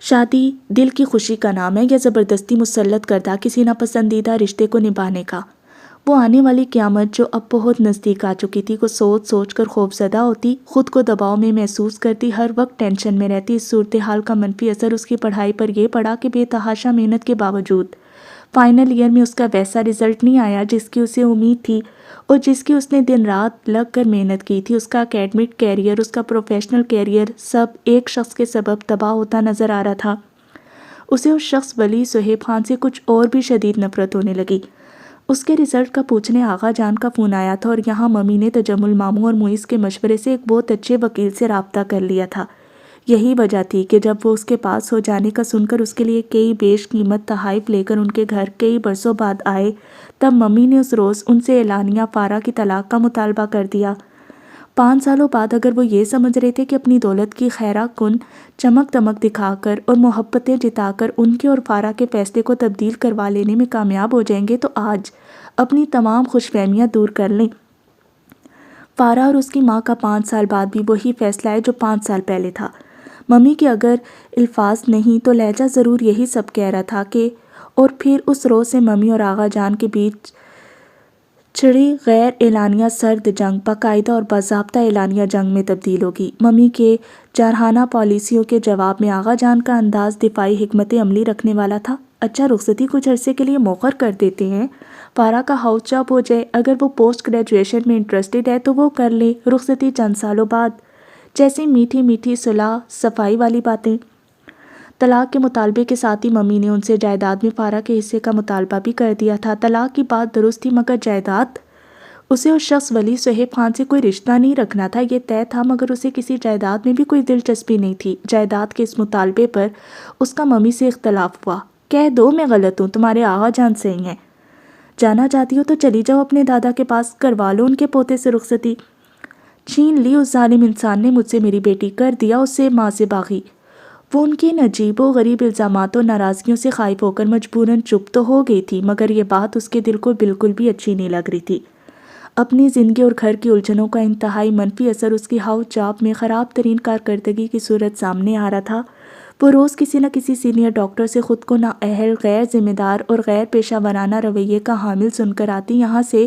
شادی دل کی خوشی کا نام ہے یا زبردستی مسلط کردہ کسی ناپسندیدہ رشتے کو نبھانے کا؟ وہ آنے والی قیامت جو اب بہت نزدیک آ چکی تھی کو سوچ سوچ کر خوفزدہ ہوتی، خود کو دباؤ میں محسوس کرتی، ہر وقت ٹینشن میں رہتی۔ اس صورتحال کا منفی اثر اس کی پڑھائی پر یہ پڑا کہ بے تحاشا محنت کے باوجود فائنل ایئر میں اس کا ویسا رزلٹ نہیں آیا جس کی اسے امید تھی اور جس کی اس نے دن رات لگ کر محنت کی تھی۔ اس کا اکیڈمک کیریئر، اس کا پروفیشنل کیریئر سب ایک شخص کے سبب تباہ ہوتا نظر آ رہا تھا۔ اسے اس شخص ولی صہیب خان سے کچھ اور بھی شدید نفرت ہونے لگی۔ اس کے رزلٹ کا پوچھنے آغا جان کا فون آیا تھا اور یہاں ممی نے تجمل ماموں اور معیز کے مشورے سے ایک بہت اچھے وکیل سے رابطہ کر لیا تھا۔ یہی وجہ تھی کہ جب وہ اس کے پاس ہو جانے کا سن کر اس کے لیے کئی بیش قیمت تحائف لے کر ان کے گھر کئی برسوں بعد آئے، تب ممی نے اس روز ان سے اعلانیہ فارا کی طلاق کا مطالبہ کر دیا۔ 5 سالوں بعد اگر وہ یہ سمجھ رہے تھے کہ اپنی دولت کی خیرہ کن چمک دمک دکھا کر اور محبتیں جتا کر ان کے اور فارا کے فیصلے کو تبدیل کروا لینے میں کامیاب ہو جائیں گے، تو آج اپنی تمام خوش فہمیاں دور کر لیں۔ فارا اور اس کی ماں کا 5 سال بعد بھی وہی فیصلہ ہے جو 5 سال پہلے تھا۔ ممی کے اگر الفاظ نہیں تو لہجہ ضرور یہی سب کہہ رہا تھا کہ اور پھر اس روز سے ممی اور آغا جان کے بیچ چھڑی غیر اعلانیہ سرد جنگ باقاعدہ اور باضابطہ اعلانیہ جنگ میں تبدیل ہوگی۔ ممی کے جارحانہ پالیسیوں کے جواب میں آغا جان کا انداز دفاعی حکمت عملی رکھنے والا تھا۔ اچھا، رخصتی کچھ عرصے کے لیے مؤخر کر دیتے ہیں، فارا کا ہاؤس جاب ہو جائے، اگر وہ پوسٹ گریجویشن میں انٹرسٹڈ ہے تو وہ کر لے، رخصتی چند سالوں بعد۔ جیسی میٹھی میٹھی صلح صفائی والی باتیں۔ طلاق کے مطالبے کے ساتھ ہی ممی نے ان سے جائیداد میں فارا کے حصے کا مطالبہ بھی کر دیا تھا۔ طلاق کی بات درست تھی، مگر جائیداد اسے اس شخص ولی صہیب خان سے کوئی رشتہ نہیں رکھنا تھا، یہ طے تھا، مگر اسے کسی جائیداد میں بھی کوئی دلچسپی نہیں تھی۔ جائیداد کے اس مطالبے پر اس کا ممی سے اختلاف ہوا۔ کہہ دو میں غلط ہوں، تمہارے آغا جان صحیح ہیں، جانا چاہتی ہو تو چلی جاؤ اپنے دادا کے پاس، کروا لو ان کے پوتے سے رخصتی۔ چھین لی اس ظالم انسان نے مجھ سے میری بیٹی، کر دیا اس سے ماں سے باغی۔ وہ ان کے ان عجیب و غریب الزامات و ناراضگیوں سے خائف ہو کر مجبوراً چپ تو ہو گئی تھی، مگر یہ بات اس کے دل کو بالکل بھی اچھی نہیں لگ رہی تھی۔ اپنی زندگی اور گھر کی الجھنوں کا انتہائی منفی اثر اس کی ہاؤس جاب میں خراب ترین کارکردگی کی صورت سامنے آ رہا تھا۔ وہ روز کسی نہ کسی سینئر ڈاکٹر سے خود کو نااہل، غیر ذمہ دار اور غیر پیشہ ورانہ رویے کا حامل سن کر آتی، یہاں سے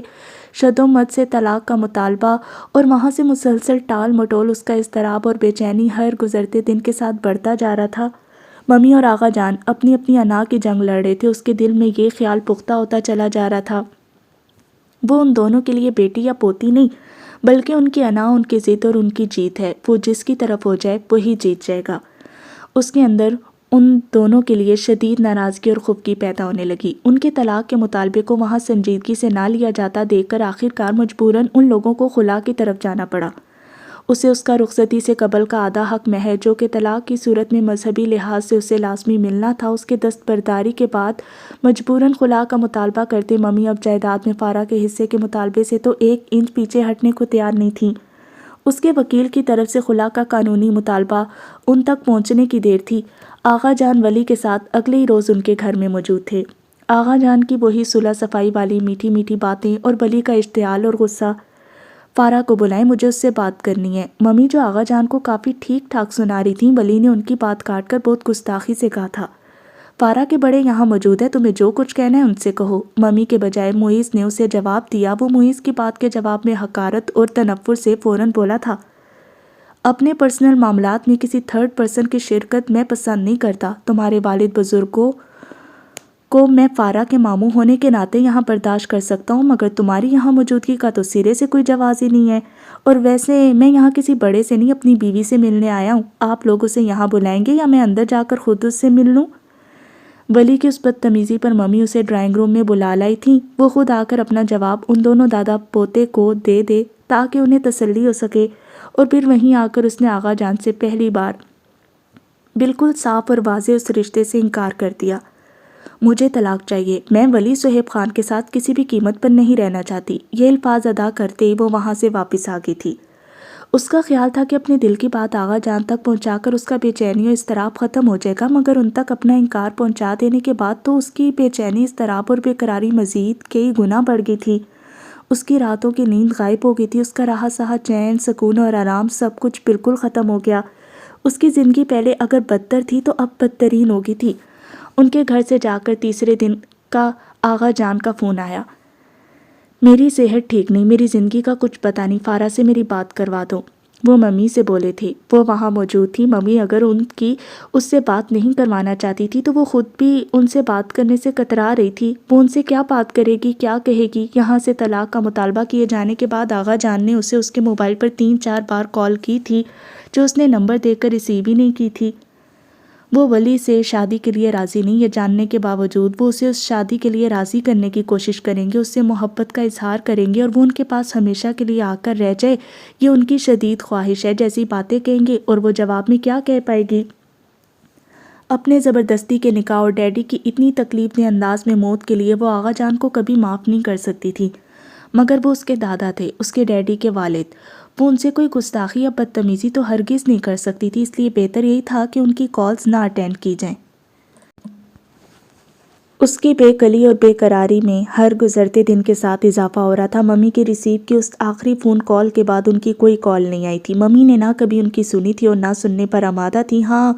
شد و مد سے طلاق کا مطالبہ اور وہاں سے مسلسل ٹال مٹول، اس کا اضطراب اور بے چینی ہر گزرتے دن کے ساتھ بڑھتا جا رہا تھا۔ ممی اور آغا جان اپنی اپنی انا کی جنگ لڑ رہے تھے، اس کے دل میں یہ خیال پختہ ہوتا چلا جا رہا تھا وہ ان دونوں کے لیے بیٹی یا پوتی نہیں، بلکہ ان کی انا، ان کی ضد اور ان کی جیت ہے۔ وہ جس کی طرف ہو جائے وہی جیت جائے گا۔ اس کے اندر ان دونوں کے لیے شدید ناراضگی اور خفگی پیدا ہونے لگی۔ ان کے طلاق کے مطالبے کو وہاں سنجیدگی سے نہ لیا جاتا دیکھ کر آخرکار مجبوراً ان لوگوں کو خلا کی طرف جانا پڑا۔ اسے اس کا رخصتی سے قبل کا آدھا حق مہر، جو کہ طلاق کی صورت میں مذہبی لحاظ سے اسے لازمی ملنا تھا، اس کے دستبرداری کے بعد مجبوراً خلا کا مطالبہ کرتے ممی اب جائیداد میں فارا کے حصے کے مطالبے سے تو 1 انچ پیچھے ہٹنے کو تیار نہیں تھیں۔ اس کے وکیل کی طرف سے خلا کا قانونی مطالبہ ان تک پہنچنے کی دیر تھی۔ آغا جان ولی کے ساتھ اگلے ہی روز ان کے گھر میں موجود تھے۔ آغا جان کی وہی صلح صفائی والی میٹھی میٹھی باتیں اور ولی کا اشتعال اور غصہ۔ فارا کو بلائیں، مجھے اس سے بات کرنی ہے۔ ممی جو آغا جان کو کافی ٹھیک ٹھاک سنا رہی تھیں، ولی نے ان کی بات کاٹ کر بہت گستاخی سے کہا تھا، فارا کے بڑے یہاں موجود ہے، تمہیں جو کچھ کہنا ہے ان سے کہو۔ ممی کے بجائے معیز نے اسے جواب دیا۔ وہ معیز کی بات کے جواب میں حقارت اور تنفر سے فوراً بولا تھا، اپنے پرسنل معاملات میں کسی تھرڈ پرسن کی شرکت میں پسند نہیں کرتا۔ تمہارے والد بزرگوں کو میں فارا کے ماموں ہونے کے ناطے یہاں برداشت کر سکتا ہوں، مگر تمہاری یہاں موجودگی کا تو سرے سے کوئی جواز ہی نہیں ہے، اور ویسے میں یہاں کسی بڑے سے نہیں، اپنی بیوی سے ملنے آیا ہوں۔ آپ لوگ اسے یہاں بلائیں گے یا میں اندر جا کر خود اس سے مل لوں؟ ولی کی اس بدتمیزی پر ممی اسے ڈرائنگ روم میں بلا لائی تھیں۔ وہ خود آ کر اپنا جواب ان دونوں دادا پوتے کو دے دے تاکہ انہیں تسلی ہو سکے، اور پھر وہیں آ کر اس نے آغا جان سے پہلی بار بالکل صاف اور واضح اس رشتے سے انکار کر دیا۔ مجھے طلاق چاہیے، میں ولی صہیب خان کے ساتھ کسی بھی قیمت پر نہیں رہنا چاہتی۔ یہ الفاظ ادا کرتے ہی وہ وہاں سے واپس آ گئی تھی۔ اس کا خیال تھا کہ اپنے دل کی بات آغا جان تک پہنچا کر اس کا بے چینی و اضطراب ختم ہو جائے گا، مگر ان تک اپنا انکار پہنچا دینے کے بعد تو اس کی بے چینی، اضطراب اور بے قراری مزید کئی گنا بڑھ گئی تھی۔ اس کی راتوں کی نیند غائب ہو گئی تھی، اس کا رہا سہا چین، سکون اور آرام سب کچھ بالکل ختم ہو گیا۔ اس کی زندگی پہلے اگر بدتر تھی تو اب بدترین ہو گئی تھی۔ ان کے گھر سے جا کر تیسرے دن کا آغا جان کا فون آیا، میری صحت ٹھیک نہیں، میری زندگی کا کچھ پتہ نہیں، فارا سے میری بات کروا دو۔ وہ ممی سے بولے تھے، وہ وہاں موجود تھی۔ ممی اگر ان کی اس سے بات نہیں کروانا چاہتی تھی تو وہ خود بھی ان سے بات کرنے سے کترا رہی تھی۔ وہ ان سے کیا بات کرے گی، کیا کہے گی؟ یہاں سے طلاق کا مطالبہ کیے جانے کے بعد آغا جان نے اسے اس کے موبائل پر 3-4 بار کال کی تھی، جو اس نے نمبر دے کر ریسیو ہی نہیں کی تھی۔ وہ ولی سے شادی کے لیے راضی نہیں، یہ جاننے کے باوجود وہ اسے اس شادی کے لیے راضی کرنے کی کوشش کریں گے، اس سے محبت کا اظہار کریں گے اور وہ ان کے پاس ہمیشہ کے لیے آ کر رہ جائے، یہ ان کی شدید خواہش ہے جیسی باتیں کہیں گے۔ اور وہ جواب میں کیا کہہ پائے گی؟ اپنے زبردستی کے نکاح اور ڈیڈی کی اتنی تکلیف دہ انداز میں موت کے لیے وہ آغا جان کو کبھی معاف نہیں کر سکتی تھی، مگر وہ اس کے دادا تھے، اس کے ڈیڈی کے والد، وہ ان سے کوئی گستاخی یا بدتمیزی تو ہرگز نہیں کر سکتی تھی، اس لیے بہتر یہی تھا کہ ان کی کالز نہ اٹینڈ کی جائیں۔ اس کی بے کلی اور بے قراری میں ہر گزرتے دن کے ساتھ اضافہ ہو رہا تھا۔ ممی کی ریسیو کی اس آخری فون کال کے بعد ان کی کوئی کال نہیں آئی تھی۔ ممی نے نہ کبھی ان کی سنی تھی اور نہ سننے پر آمادہ تھی۔ ہاں،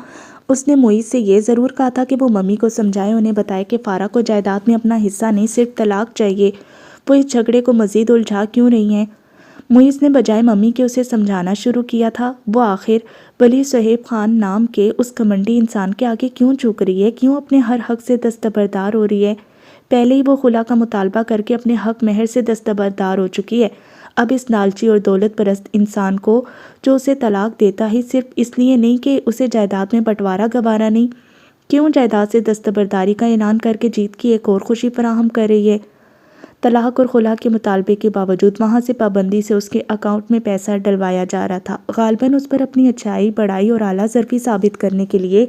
اس نے معیز سے یہ ضرور کہا تھا کہ وہ ممی کو سمجھائے، انہیں بتائے کہ فارا کو جائیداد میں اپنا حصہ نہیں، صرف طلاق چاہیے۔ وہ اس جھگڑے کو مزید الجھا کیوں رہی ہیں؟ معیز نے بجائے ممی کے اسے سمجھانا شروع کیا تھا۔ وہ آخر ولی صہیب خان نام کے اس گھمنڈی انسان کے آگے کیوں جھک رہی ہے؟ کیوں اپنے ہر حق سے دستبردار ہو رہی ہے؟ پہلے ہی وہ خلا کا مطالبہ کر کے اپنے حق مہر سے دستبردار ہو چکی ہے۔ اب اس لالچی اور دولت پرست انسان کو جو اسے طلاق دیتا ہی صرف اس لیے نہیں کہ اسے جائیداد میں بٹوارا گوارا نہیں، کیوں جائیداد سے دستبرداری کا اعلان کر کے جیت کی ایک اور خوشی فراہم کر رہی ہے؟ طلاق اور خلا کے مطالبے کے باوجود وہاں سے پابندی سے اس کے اکاؤنٹ میں پیسہ ڈلوایا جا رہا تھا، غالباً اس پر اپنی اچھائی، بڑائی اور اعلیٰ ظرفی ثابت کرنے کے لیے،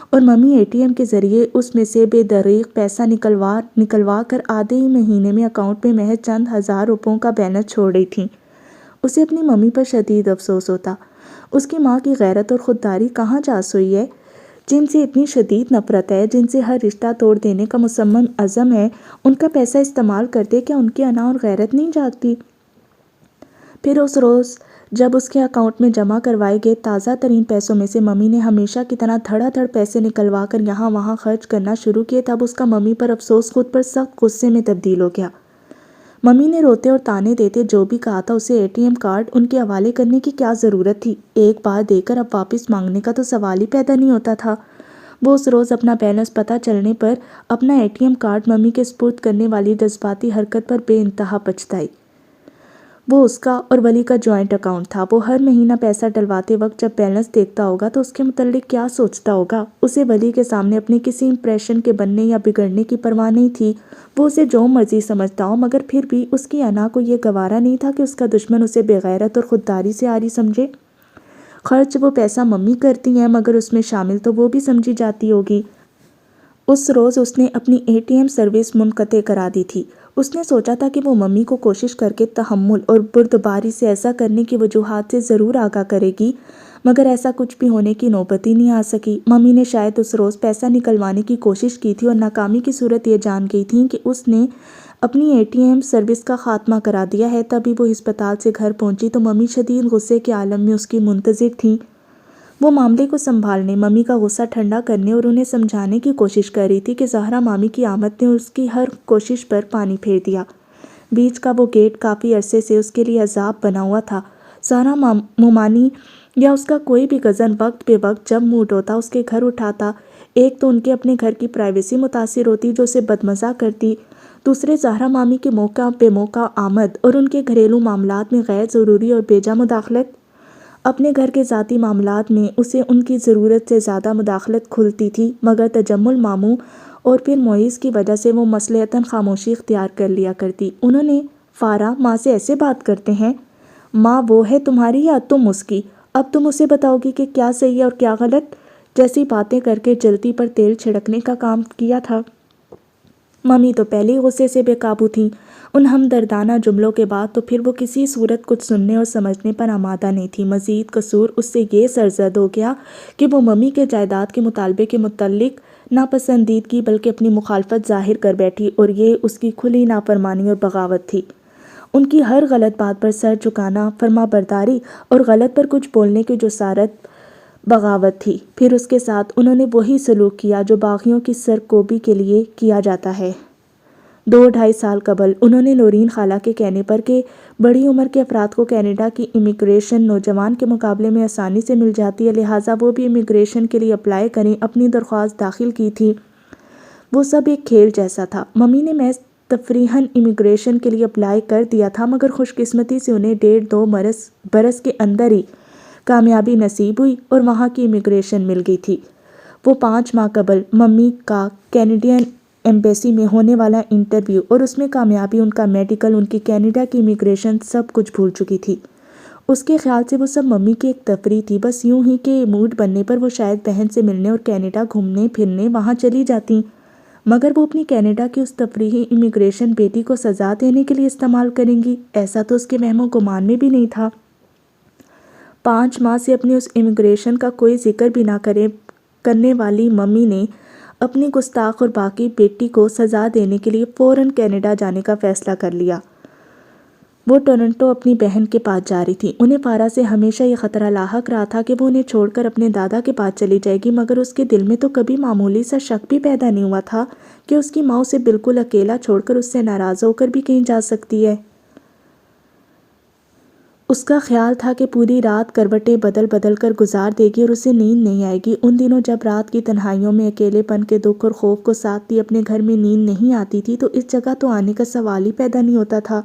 اور ممی اے ٹی ایم کے ذریعے اس میں سے بے دریغ پیسہ نکلوا کر آدھے ہی مہینے میں اکاؤنٹ میں محض چند ہزار روپوں کا بیلنس چھوڑ رہی تھیں۔ اسے اپنی ممی پر شدید افسوس ہوتا۔ اس کی ماں کی غیرت اور خودداری کہاں جا سوئی ہے؟ جن سے اتنی شدید نفرت ہے، جن سے ہر رشتہ توڑ دینے کا مصمم عزم ہے، ان کا پیسہ استعمال کرتے کیا ان کی انا اور غیرت نہیں جاگتی؟ پھر اس روز جب اس کے اکاؤنٹ میں جمع کروائے گئے تازہ ترین پیسوں میں سے ممی نے ہمیشہ کی طرح دھڑا دھڑ پیسے نکلوا کر یہاں وہاں خرچ کرنا شروع کیے، تب اس کا ممی پر افسوس خود پر سخت غصے میں تبدیل ہو گیا۔ ممی نے روتے اور تانے دیتے جو بھی کہا تھا، اسے اے ٹی ایم کارڈ ان کے حوالے کرنے کی کیا ضرورت تھی؟ ایک بار دے کر اب واپس مانگنے کا تو سوال ہی پیدا نہیں ہوتا تھا۔ وہ اس روز اپنا بیلنس پتہ چلنے پر اپنا A T M card mummy کے سپرد کرنے والی جذباتی حرکت پر بے انتہا پچھتائی۔ وہ اس کا اور ولی کا جوائنٹ اکاؤنٹ تھا۔ وہ ہر مہینہ پیسہ ڈلواتے وقت جب بیلنس دیکھتا ہوگا تو اس کے متعلق کیا سوچتا ہوگا؟ اسے ولی کے سامنے اپنے کسی امپریشن کے بننے یا بگڑنے کی پرواہ نہیں تھی۔ وہ اسے جو مرضی سمجھتا ہو، مگر پھر بھی اس کی انا کو یہ گوارا نہیں تھا کہ اس کا دشمن اسے بغیرت اور خودداری سے عاری سمجھے۔ خرچ وہ پیسہ ممی کرتی ہیں، مگر اس میں شامل تو وہ بھی سمجھی جاتی ہوگی۔ اس روز اس نے اپنی اے ٹی ایم سروس منقطع کرا دی تھی۔ اس نے سوچا تھا کہ وہ ممی کو کوشش کر کے تحمل اور بردباری سے ایسا کرنے کی وجوہات سے ضرور آگاہ کرے گی، مگر ایسا کچھ بھی ہونے کی نوبت ہی نہیں آ سکی۔ ممی نے شاید اس روز پیسہ نکلوانے کی کوشش کی تھی اور ناکامی کی صورت یہ جان گئی تھی کہ اس نے اپنی اے ٹی ایم سروس کا خاتمہ کرا دیا ہے۔ تبھی وہ ہسپتال سے گھر پہنچی تو ممی شدید غصے کے عالم میں اس کی منتظر تھیں۔ وہ معاملے کو سنبھالنے، ممی کا غصہ ٹھنڈا کرنے اور انہیں سمجھانے کی کوشش کر رہی تھی کہ زہرا مامی کی آمد نے اس کی ہر کوشش پر پانی پھیر دیا۔ بیچ کا وہ گیٹ کافی عرصے سے اس کے لیے عذاب بنا ہوا تھا۔ زہرا مومانی یا اس کا کوئی بھی کزن وقت بے وقت جب موڈ ہوتا اس کے گھر اٹھاتا۔ ایک تو ان کے اپنے گھر کی پرائیویسی متاثر ہوتی جو اسے بدمزہ کرتی، دوسرے زہرا مامی کے موقع بے موقع آمد اور ان کے گھریلو معاملات میں غیر ضروری اور بیجا مداخلت۔ اپنے گھر کے ذاتی معاملات میں اسے ان کی ضرورت سے زیادہ مداخلت کھلتی تھی، مگر تجمل ماموں اور پھر معیز کی وجہ سے وہ مصلحتاً خاموشی اختیار کر لیا کرتی۔ انہوں نے فارا ماں سے ایسے بات کرتے ہیں؟ ماں وہ ہے تمہاری یا تم اس کی؟ اب تم اسے بتاؤ گی کہ کیا صحیح ہے اور کیا غلط؟ جیسی باتیں کر کے جلتی پر تیل چھڑکنے کا کام کیا تھا۔ ممی تو پہلے ہی غصے سے بے قابو تھیں۔ ان ہمدردانہ جملوں کے بعد تو پھر وہ کسی صورت کچھ سننے اور سمجھنے پر آمادہ نہیں تھی۔ مزید قصور اس سے یہ سرزد ہو گیا کہ وہ ممی کے جائیداد کے مطالبے کے متعلق ناپسندیدگی بلکہ اپنی مخالفت ظاہر کر بیٹھی، اور یہ اس کی کھلی نافرمانی اور بغاوت تھی۔ ان کی ہر غلط بات پر سر جھکانا فرما برداری اور غلط پر کچھ بولنے کی جسارت بغاوت تھی۔ پھر اس کے ساتھ انہوں نے وہی سلوک کیا جو باغیوں کی سرکوبی کے لیے کیا جاتا ہے۔ 2-2.5 سال قبل انہوں نے نورین خالہ کے کہنے پر کہ بڑی عمر کے افراد کو کینیڈا کی امیگریشن نوجوان کے مقابلے میں آسانی سے مل جاتی ہے، لہٰذا وہ بھی امیگریشن کے لیے اپلائی کریں، اپنی درخواست داخل کی تھی۔ وہ سب ایک کھیل جیسا تھا۔ ممی نے محض تفریحاً امیگریشن کے لیے اپلائی کر دیا تھا، مگر خوش قسمتی سے انہیں 1.5-2 برس کے اندر ہی کامیابی نصیب ہوئی اور وہاں کی امیگریشن مل گئی تھی۔ وہ 5 ماہ قبل ممی کا کینیڈین ایمبیسی میں ہونے والا انٹرویو اور اس میں کامیابی، ان کا میڈیکل، ان کی کینیڈا کی امیگریشن، سب کچھ بھول چکی تھی۔ اس کے خیال سے وہ سب ممی کی ایک تفریح تھی، بس یوں ہی کہ موڈ بننے پر وہ شاید بہن سے ملنے اور کینیڈا گھومنے پھرنے وہاں چلی جاتیں، مگر وہ اپنی کینیڈا کی اس تفریحی امیگریشن بیٹی کو سزا دینے کے لیے استعمال کریں گی، ایسا تو اس کے وہم و گمان میں بھی نہیں تھا۔ 5 ماہ سے اپنی اس امیگریشن کا کوئی ذکر بھی نہ کرنے والی ممی نے اپنی گستاخ اور باقی بیٹی کو سزا دینے کے لیے فوراً کینیڈا جانے کا فیصلہ کر لیا۔ وہ ٹورنٹو اپنی بہن کے پاس جا رہی تھی۔ انہیں فارا سے ہمیشہ یہ خطرہ لاحق رہا تھا کہ وہ انہیں چھوڑ کر اپنے دادا کے پاس چلی جائے گی، مگر اس کے دل میں تو کبھی معمولی سا شک بھی پیدا نہیں ہوا تھا کہ اس کی ماں اسے بالکل اکیلا چھوڑ کر اس سے ناراض ہو کر بھی کہیں جا سکتی ہے۔ اس کا خیال تھا کہ پوری رات کروٹیں بدل بدل کر گزار دے گی اور اسے نیند نہیں آئے گی۔ ان دنوں جب رات کی تنہائیوں میں اکیلے پن کے دکھ اور خوف کو ساتھ لیے اپنے گھر میں نیند نہیں آتی تھی تو اس جگہ تو آنے کا سوال ہی پیدا نہیں ہوتا تھا۔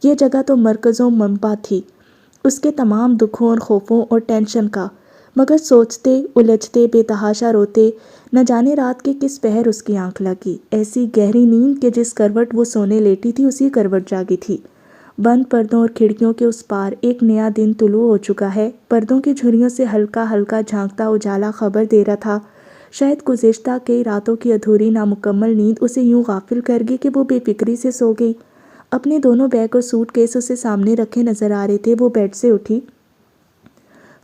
یہ جگہ تو مرکز و منبع تھی اس کے تمام دکھوں اور خوفوں اور ٹینشن کا، مگر سوچتے، الجھتے، بے تحاشا روتے، نہ جانے رات کے کس پہر اس کی آنکھ لگی، ایسی گہری نیند کہ جس کروٹ وہ سونے لیٹی تھی اسی کروٹ جاگی تھی۔ بند پردوں اور کھڑکیوں کے اس پار ایک نیا دن طلوع ہو چکا ہے۔ پردوں کی جھریوں سے ہلکا ہلکا جھانکتا اجالا خبر دے رہا تھا، شاید گزشتہ کئی راتوں کی ادھوری نامکمل نیند اسے یوں غافل کر گئی کہ وہ بے فکری سے سو گئی۔ اپنے دونوں بیگ اور سوٹ کیس اسے سامنے رکھے نظر آ رہے تھے۔ وہ بیڈ سے اٹھی،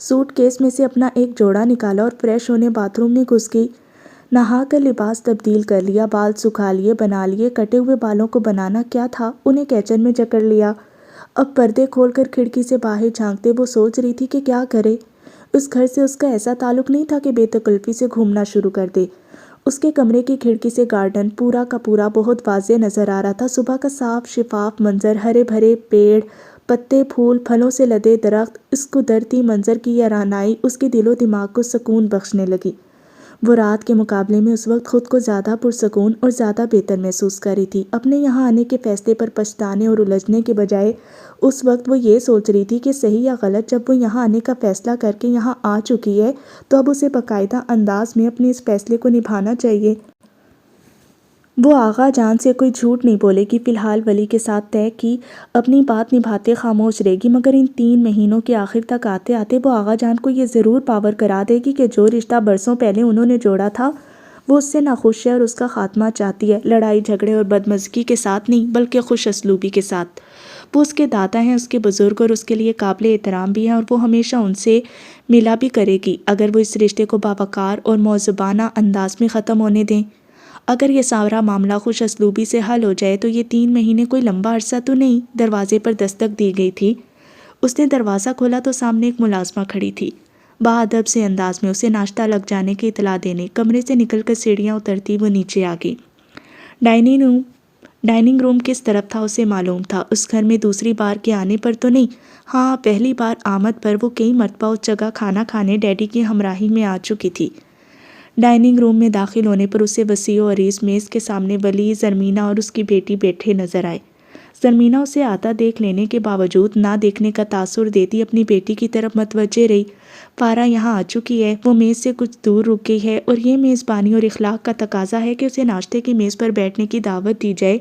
سوٹ کیس میں سے اپنا ایک جوڑا نکالا اور فریش ہونے باتھ روم میں گھس گئی۔ نہا کر لباس تبدیل کر لیا، بال سکھا لیے، بنا لیے، کٹے ہوئے بالوں کو بنانا کیا تھا، انہیں کیچن میں جکڑ لیا۔ اب پردے کھول کر کھڑکی سے باہر جھانکتے وہ سوچ رہی تھی کہ کیا کرے۔ اس گھر سے اس کا ایسا تعلق نہیں تھا کہ بے تکلفی سے گھومنا شروع کر دے۔ اس کے کمرے کی کھڑکی سے گارڈن پورا کا پورا بہت واضح نظر آ رہا تھا۔ صبح کا صاف شفاف منظر، ہرے بھرے پیڑ، پتے، پھول، پھلوں سے لدے درخت، اس قدرتی منظر کی یہ رعنائی اس کے دل و دماغ کو سکون بخشنے لگی۔ وہ رات کے مقابلے میں اس وقت خود کو زیادہ پرسکون اور زیادہ بہتر محسوس کر رہی تھی۔ اپنے یہاں آنے کے فیصلے پر پچھتانے اور الجھنے کے بجائے اس وقت وہ یہ سوچ رہی تھی کہ صحیح یا غلط، جب وہ یہاں آنے کا فیصلہ کر کے یہاں آ چکی ہے تو اب اسے باقاعدہ انداز میں اپنے اس فیصلے کو نبھانا چاہیے۔ وہ آغا جان سے کوئی جھوٹ نہیں بولے گی، فی الحال ولی کے ساتھ طے کی اپنی بات نبھاتے خاموش رہے گی، مگر ان 3 مہینوں کے آخر تک آتے آتے وہ آغا جان کو یہ ضرور باور کرا دے گی کہ جو رشتہ برسوں پہلے انہوں نے جوڑا تھا وہ اس سے ناخوش ہے اور اس کا خاتمہ چاہتی ہے، لڑائی جھگڑے اور بدمزگی کے ساتھ نہیں بلکہ خوش اسلوبی کے ساتھ۔ وہ اس کے دادا ہیں، اس کے بزرگ، اور اس کے لیے قابل احترام بھی ہیں اور وہ ہمیشہ ان سے ملا بھی کرے گی اگر وہ اس رشتے کو باوقار اور مؤدبانہ انداز میں ختم ہونے دیں۔ اگر یہ سارا معاملہ خوش اسلوبی سے حل ہو جائے تو یہ 3 مہینے کوئی لمبا عرصہ تو نہیں۔ دروازے پر دستک دی گئی تھی۔ اس نے دروازہ کھولا تو سامنے ایک ملازمہ کھڑی تھی، باادب سے انداز میں اسے ناشتہ لگ جانے کی اطلاع دینے۔ کمرے سے نکل کر سیڑھیاں اترتی وہ نیچے آ گئی۔ ڈائننگ روم کس طرف تھا اسے معلوم تھا، اس گھر میں دوسری بار کے آنے پر تو نہیں، ہاں پہلی بار آمد پر وہ کئی مرتبہ اس جگہ کھانا کھانے ڈیڈی کی ہمراہی میں آ چکی تھی۔ ڈائننگ روم میں داخل ہونے پر اسے وسیع و عریض میز کے سامنے ولی، زرمینہ اور اس کی بیٹی بیٹھے نظر آئے۔ زرمینہ اسے آتا دیکھ لینے کے باوجود نہ دیکھنے کا تاثر دیتی اپنی بیٹی کی طرف متوجہ رہی۔ فارا یہاں آ چکی ہے، وہ میز سے کچھ دور رک گئی ہے اور یہ میزبانی اور اخلاق کا تقاضا ہے کہ اسے ناشتے کی میز پر بیٹھنے کی دعوت دی جائے۔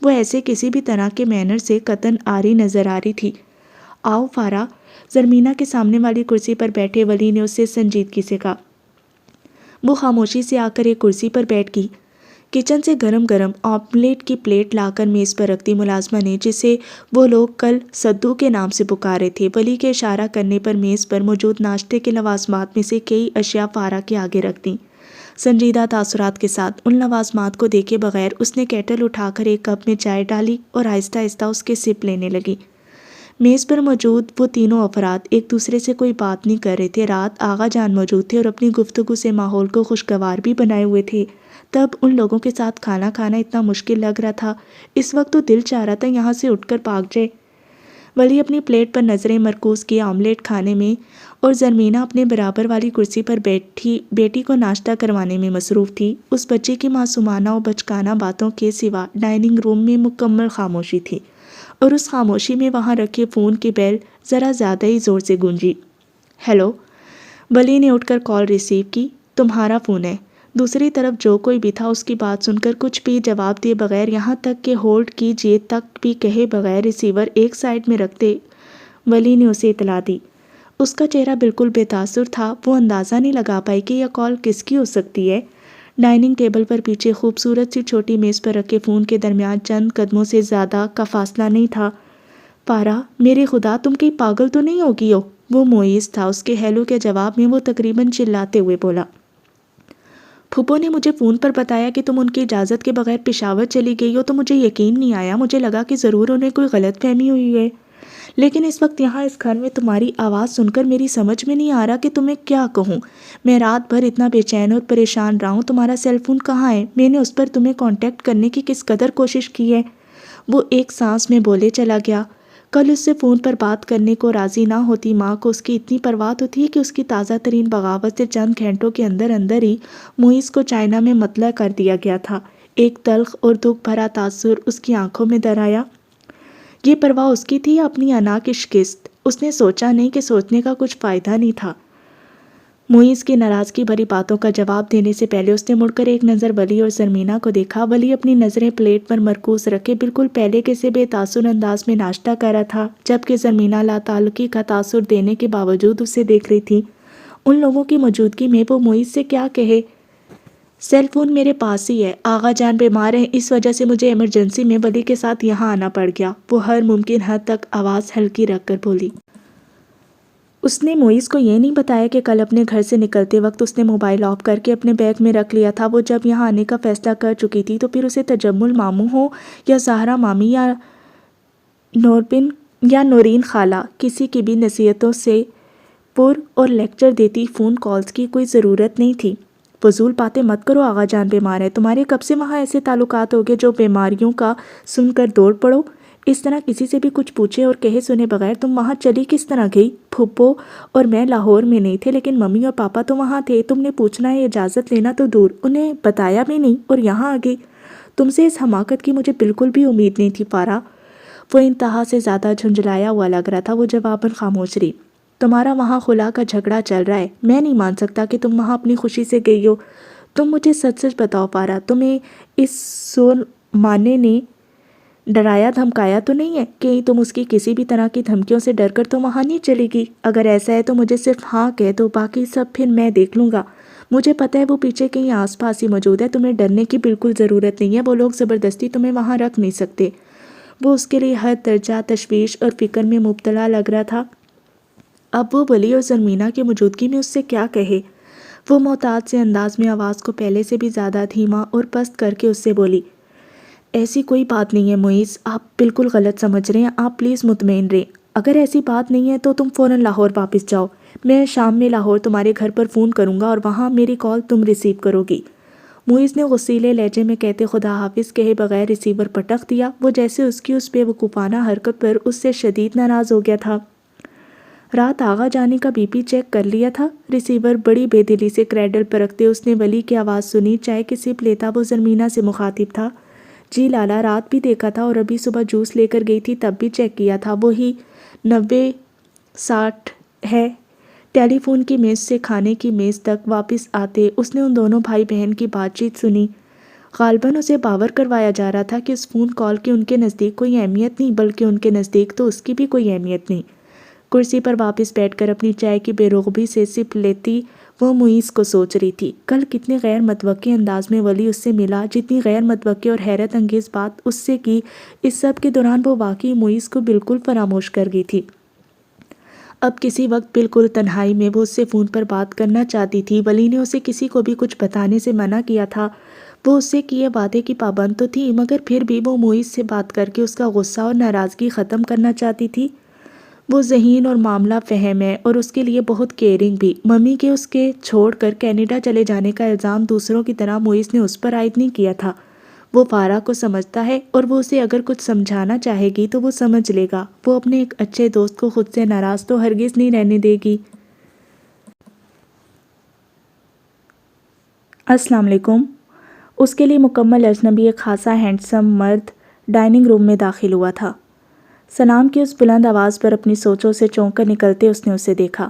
وہ ایسے کسی بھی طرح کے مینر سے قطعاً عاری نظر آ رہی تھی۔ آؤ فارا، زرمینہ کے سامنے والی کرسی پر بیٹھے ولی نے اسے سنجیدگی سے کہا۔ وہ خاموشی سے آ کر ایک کرسی پر بیٹھ گئی۔ کچن سے گرم گرم آملیٹ کی پلیٹ لا کر میز پر رکھ دی ملازمہ نے، جسے وہ لوگ کل سدو کے نام سے پکارے تھے۔ ولی کے اشارہ کرنے پر میز پر موجود ناشتے کے لوازمات میں سے کئی اشیاء فارا کے آگے رکھ دیں۔ سنجیدہ تاثرات کے ساتھ ان لوازمات کو دیکھے بغیر اس نے کیٹل اٹھا کر ایک کپ میں چائے ڈالی اور آہستہ آہستہ اس کے سپ لینے لگی۔ میز پر موجود وہ تینوں افراد ایک دوسرے سے کوئی بات نہیں کر رہے تھے۔ رات آغا جان موجود تھے اور اپنی گفتگو سے ماحول کو خوشگوار بھی بنائے ہوئے تھے۔ تب ان لوگوں کے ساتھ کھانا کھانا اتنا مشکل لگ رہا تھا، اس وقت تو دل چاہ رہا تھا یہاں سے اٹھ کر بھاگ جائے۔ ولی اپنی پلیٹ پر نظریں مرکوز کیے آملیٹ کھانے میں اور زرمینہ اپنے برابر والی کرسی پر بیٹھی بیٹی کو ناشتہ کروانے میں مصروف تھی۔ اس بچے کی معصومانہ و بچکانہ باتوں کے سوا ڈائننگ روم میں مکمل خاموشی تھی، اور اس خاموشی میں وہاں رکھے فون کی بیل ذرا زیادہ ہی زور سے گونجی۔ ہیلو، ولی نے اٹھ کر کال ریسیو کی۔ تمہارا فون ہے۔ دوسری طرف جو کوئی بھی تھا اس کی بات سن کر کچھ بھی جواب دیے بغیر، یہاں تک کہ ہولڈ کیجیے تک بھی کہے بغیر ریسیور ایک سائڈ میں رکھتے ولی نے اسے اطلاع دی۔ اس کا چہرہ بالکل بے تاثر تھا، وہ اندازہ نہیں لگا پائی کہ یہ کال کس کی ہو سکتی ہے۔ ڈائننگ ٹیبل پر پیچھے خوبصورت سی چھوٹی میز پر رکھے فون کے درمیان چند قدموں سے زیادہ کا فاصلہ نہیں تھا۔ پارا، میرے خدا تم کہیں پاگل تو نہیں ہوگی ہو؟ وہ معیز تھا۔ اس کے ہیلو کے جواب میں وہ تقریباً چلاتے ہوئے بولا۔ پھوپھو نے مجھے فون پر بتایا کہ تم ان کی اجازت کے بغیر پشاور چلی گئی ہو تو مجھے یقین نہیں آیا۔ مجھے لگا کہ ضرور انہیں کوئی غلط فہمی ہوئی ہے، لیکن اس وقت یہاں اس گھر میں تمہاری آواز سن کر میری سمجھ میں نہیں آ رہا کہ تمہیں کیا کہوں۔ میں رات بھر اتنا بے چین اور پریشان رہا ہوں۔ تمہارا سیل فون کہاں ہے؟ میں نے اس پر تمہیں کانٹیکٹ کرنے کی کس قدر کوشش کی ہے۔ وہ ایک سانس میں بولے چلا گیا۔ کل اس سے فون پر بات کرنے کو راضی نہ ہوتی ماں کو اس کی اتنی پرواہ تو تھی کہ اس کی تازہ ترین بغاوت سے چند گھنٹوں کے اندر اندر ہی معیز کو چائنا میں مطلع کر دیا گیا تھا۔ ایک تلخ اور دکھ بھرا تاثر اس کی آنکھوں میں در آیا۔ یہ پرواہ اس کی تھی یا اپنی انا کی شکست؟ اس نے سوچا نہیں کہ سوچنے کا کچھ فائدہ نہیں تھا۔ معیز کی ناراضگی بھری باتوں کا جواب دینے سے پہلے اس نے مڑ کر ایک نظر ولی اور زرمینہ کو دیکھا۔ ولی اپنی نظریں پلیٹ پر مرکوز رکھے بالکل پہلے کے سے بے تاثر انداز میں ناشتہ کر رہا تھا، جبکہ زرمینہ لا تعلقی کا تاثر دینے کے باوجود اسے دیکھ رہی تھی۔ ان لوگوں کی موجودگی میں وہ معیز سے کیا کہے؟ سیل فون میرے پاس ہی ہے، آغا جان بیمار ہیں، اس وجہ سے مجھے ایمرجنسی میں ولی کے ساتھ یہاں آنا پڑ گیا۔ وہ ہر ممکن حد تک آواز ہلکی رکھ کر بولی۔ اس نے معیز کو یہ نہیں بتایا کہ کل اپنے گھر سے نکلتے وقت اس نے موبائل آف کر کے اپنے بیگ میں رکھ لیا تھا۔ وہ جب یہاں آنے کا فیصلہ کر چکی تھی تو پھر اسے تجمل ماموں ہو یا زہرا مامی یا نوربن یا نورین خالہ، کسی کی بھی نصیحتوں سے پر اور لیکچر دیتی فون کالز کی کوئی ضرورت نہیں تھی۔ فضول باتیں مت کرو، آغا جان بیمار ہے۔ تمہارے کب سے وہاں ایسے تعلقات ہو گئے جو بیماریوں کا سن کر دوڑ پڑو؟ اس طرح کسی سے بھی کچھ پوچھے اور کہے سنے بغیر تم وہاں چلی کس طرح گئی؟ پھپھو اور میں لاہور میں نہیں تھے، لیکن ممی اور پاپا تو وہاں تھے۔ تم نے پوچھنا ہے، اجازت لینا تو دور، انہیں بتایا بھی نہیں اور یہاں آ گئی۔ تم سے اس حماقت کی مجھے بالکل بھی امید نہیں تھی پارا۔ وہ انتہا سے زیادہ جھنجھلایا ہوا لگ رہا تھا۔ وہ جواباً خاموش رہی۔ تمہارا وہاں خلا کا جھگڑا چل رہا ہے، میں نہیں مان سکتا کہ تم وہاں اپنی خوشی سے گئی ہو۔ تم مجھے سچ سچ بتاؤ پارا، تمہیں اس سور مانے نے ڈرایا دھمکایا تو نہیں ہے؟ کہیں تم اس کی کسی بھی طرح کی دھمکیوں سے ڈر کر تو وہاں نہیں چلی گئی؟ اگر ایسا ہے تو مجھے صرف ہاں کہہ دو، باقی سب پھر میں دیکھ لوں گا۔ مجھے پتہ ہے وہ پیچھے کہیں آس پاس ہی موجود ہے، تمہیں ڈرنے کی بالکل ضرورت نہیں ہے۔ وہ لوگ زبردستی تمہیں وہاں رکھ نہیں سکتے۔ وہ اس کے لیے ہر درجہ تشویش اور فکر میں مبتلا لگ رہا تھا۔ اب وہ ولی اور زرمینہ کی موجودگی میں اس سے کیا کہے؟ وہ محتاط سے انداز میں آواز کو پہلے سے بھی زیادہ دھیما اور پست کر کے اس سے بولی۔ ایسی کوئی بات نہیں ہے معیز، آپ بالکل غلط سمجھ رہے ہیں، آپ پلیز مطمئن رہیں۔ اگر ایسی بات نہیں ہے تو تم فوراً لاہور واپس جاؤ۔ میں شام میں لاہور تمہارے گھر پر فون کروں گا اور وہاں میری کال تم ریسیو کرو گی۔ معیز نے غصیلے لہجے میں کہتے خدا حافظ کہے بغیر ریسیور پٹک دیا۔ وہ جیسے اس کی اس بے وقوفانہ حرکت پر اس سے شدید ناراض ہو گیا تھا۔ رات آغا جانے کا بی پی چیک کر لیا تھا؟ ریسیور بڑی بے دلی سے کریڈل پر رکھتے اس نے ولی کی آواز سنی، چائے کی سپ لیتا وہ زرمینہ سے مخاطب تھا۔ جی لالا، رات بھی دیکھا تھا اور ابھی صبح جوس لے کر گئی تھی تب بھی چیک کیا تھا، وہی 90-60 ہے۔ ٹیلی فون کی میز سے کھانے کی میز تک واپس آتے اس نے ان دونوں بھائی بہن کی بات چیت سنی۔ غالباً اسے باور کروایا جا رہا تھا کہ اس فون کال کی ان کے نزدیک کوئی اہمیت نہیں، بلکہ ان کے نزدیک تو اس کی بھی کوئی اہمیت نہیں۔ کرسی پر واپس بیٹھ کر اپنی چائے کی بے رغبی سے سپ لیتی وہ معیز کو سوچ رہی تھی، کل کتنے غیر متوقع انداز میں ولی اس سے ملا، جتنی غیر متوقع اور حیرت انگیز بات اس سے کی، اس سب کے دوران وہ واقعی معیز کو بالکل فراموش کر گئی تھی۔ اب کسی وقت بالکل تنہائی میں وہ اس سے فون پر بات کرنا چاہتی تھی۔ ولی نے اسے کسی کو بھی کچھ بتانے سے منع کیا تھا۔ وہ اس سے کیے وعدے کی پابند تو تھی، مگر پھر بھی وہ معیز سے بات کر کے اس کا غصہ اور ناراضگی ختم کرنا چاہتی تھی۔ وہ ذہین اور معاملہ فہم ہے اور اس کے لیے بہت کیئرنگ بھی۔ ممی کے اس کے چھوڑ کر کینیڈا چلے جانے کا الزام دوسروں کی طرح معیز نے اس پر عائد نہیں کیا تھا۔ وہ فارا کو سمجھتا ہے اور وہ اسے اگر کچھ سمجھانا چاہے گی تو وہ سمجھ لے گا۔ وہ اپنے ایک اچھے دوست کو خود سے ناراض تو ہرگز نہیں رہنے دے گی۔ السلام علیکم۔ اس کے لیے مکمل اجنبی ایک خاصا ہینڈسم مرد ڈائننگ روم میں داخل ہوا تھا۔ سلام کی اس بلند آواز پر اپنی سوچوں سے چونک کر نکلتے اس نے اسے دیکھا۔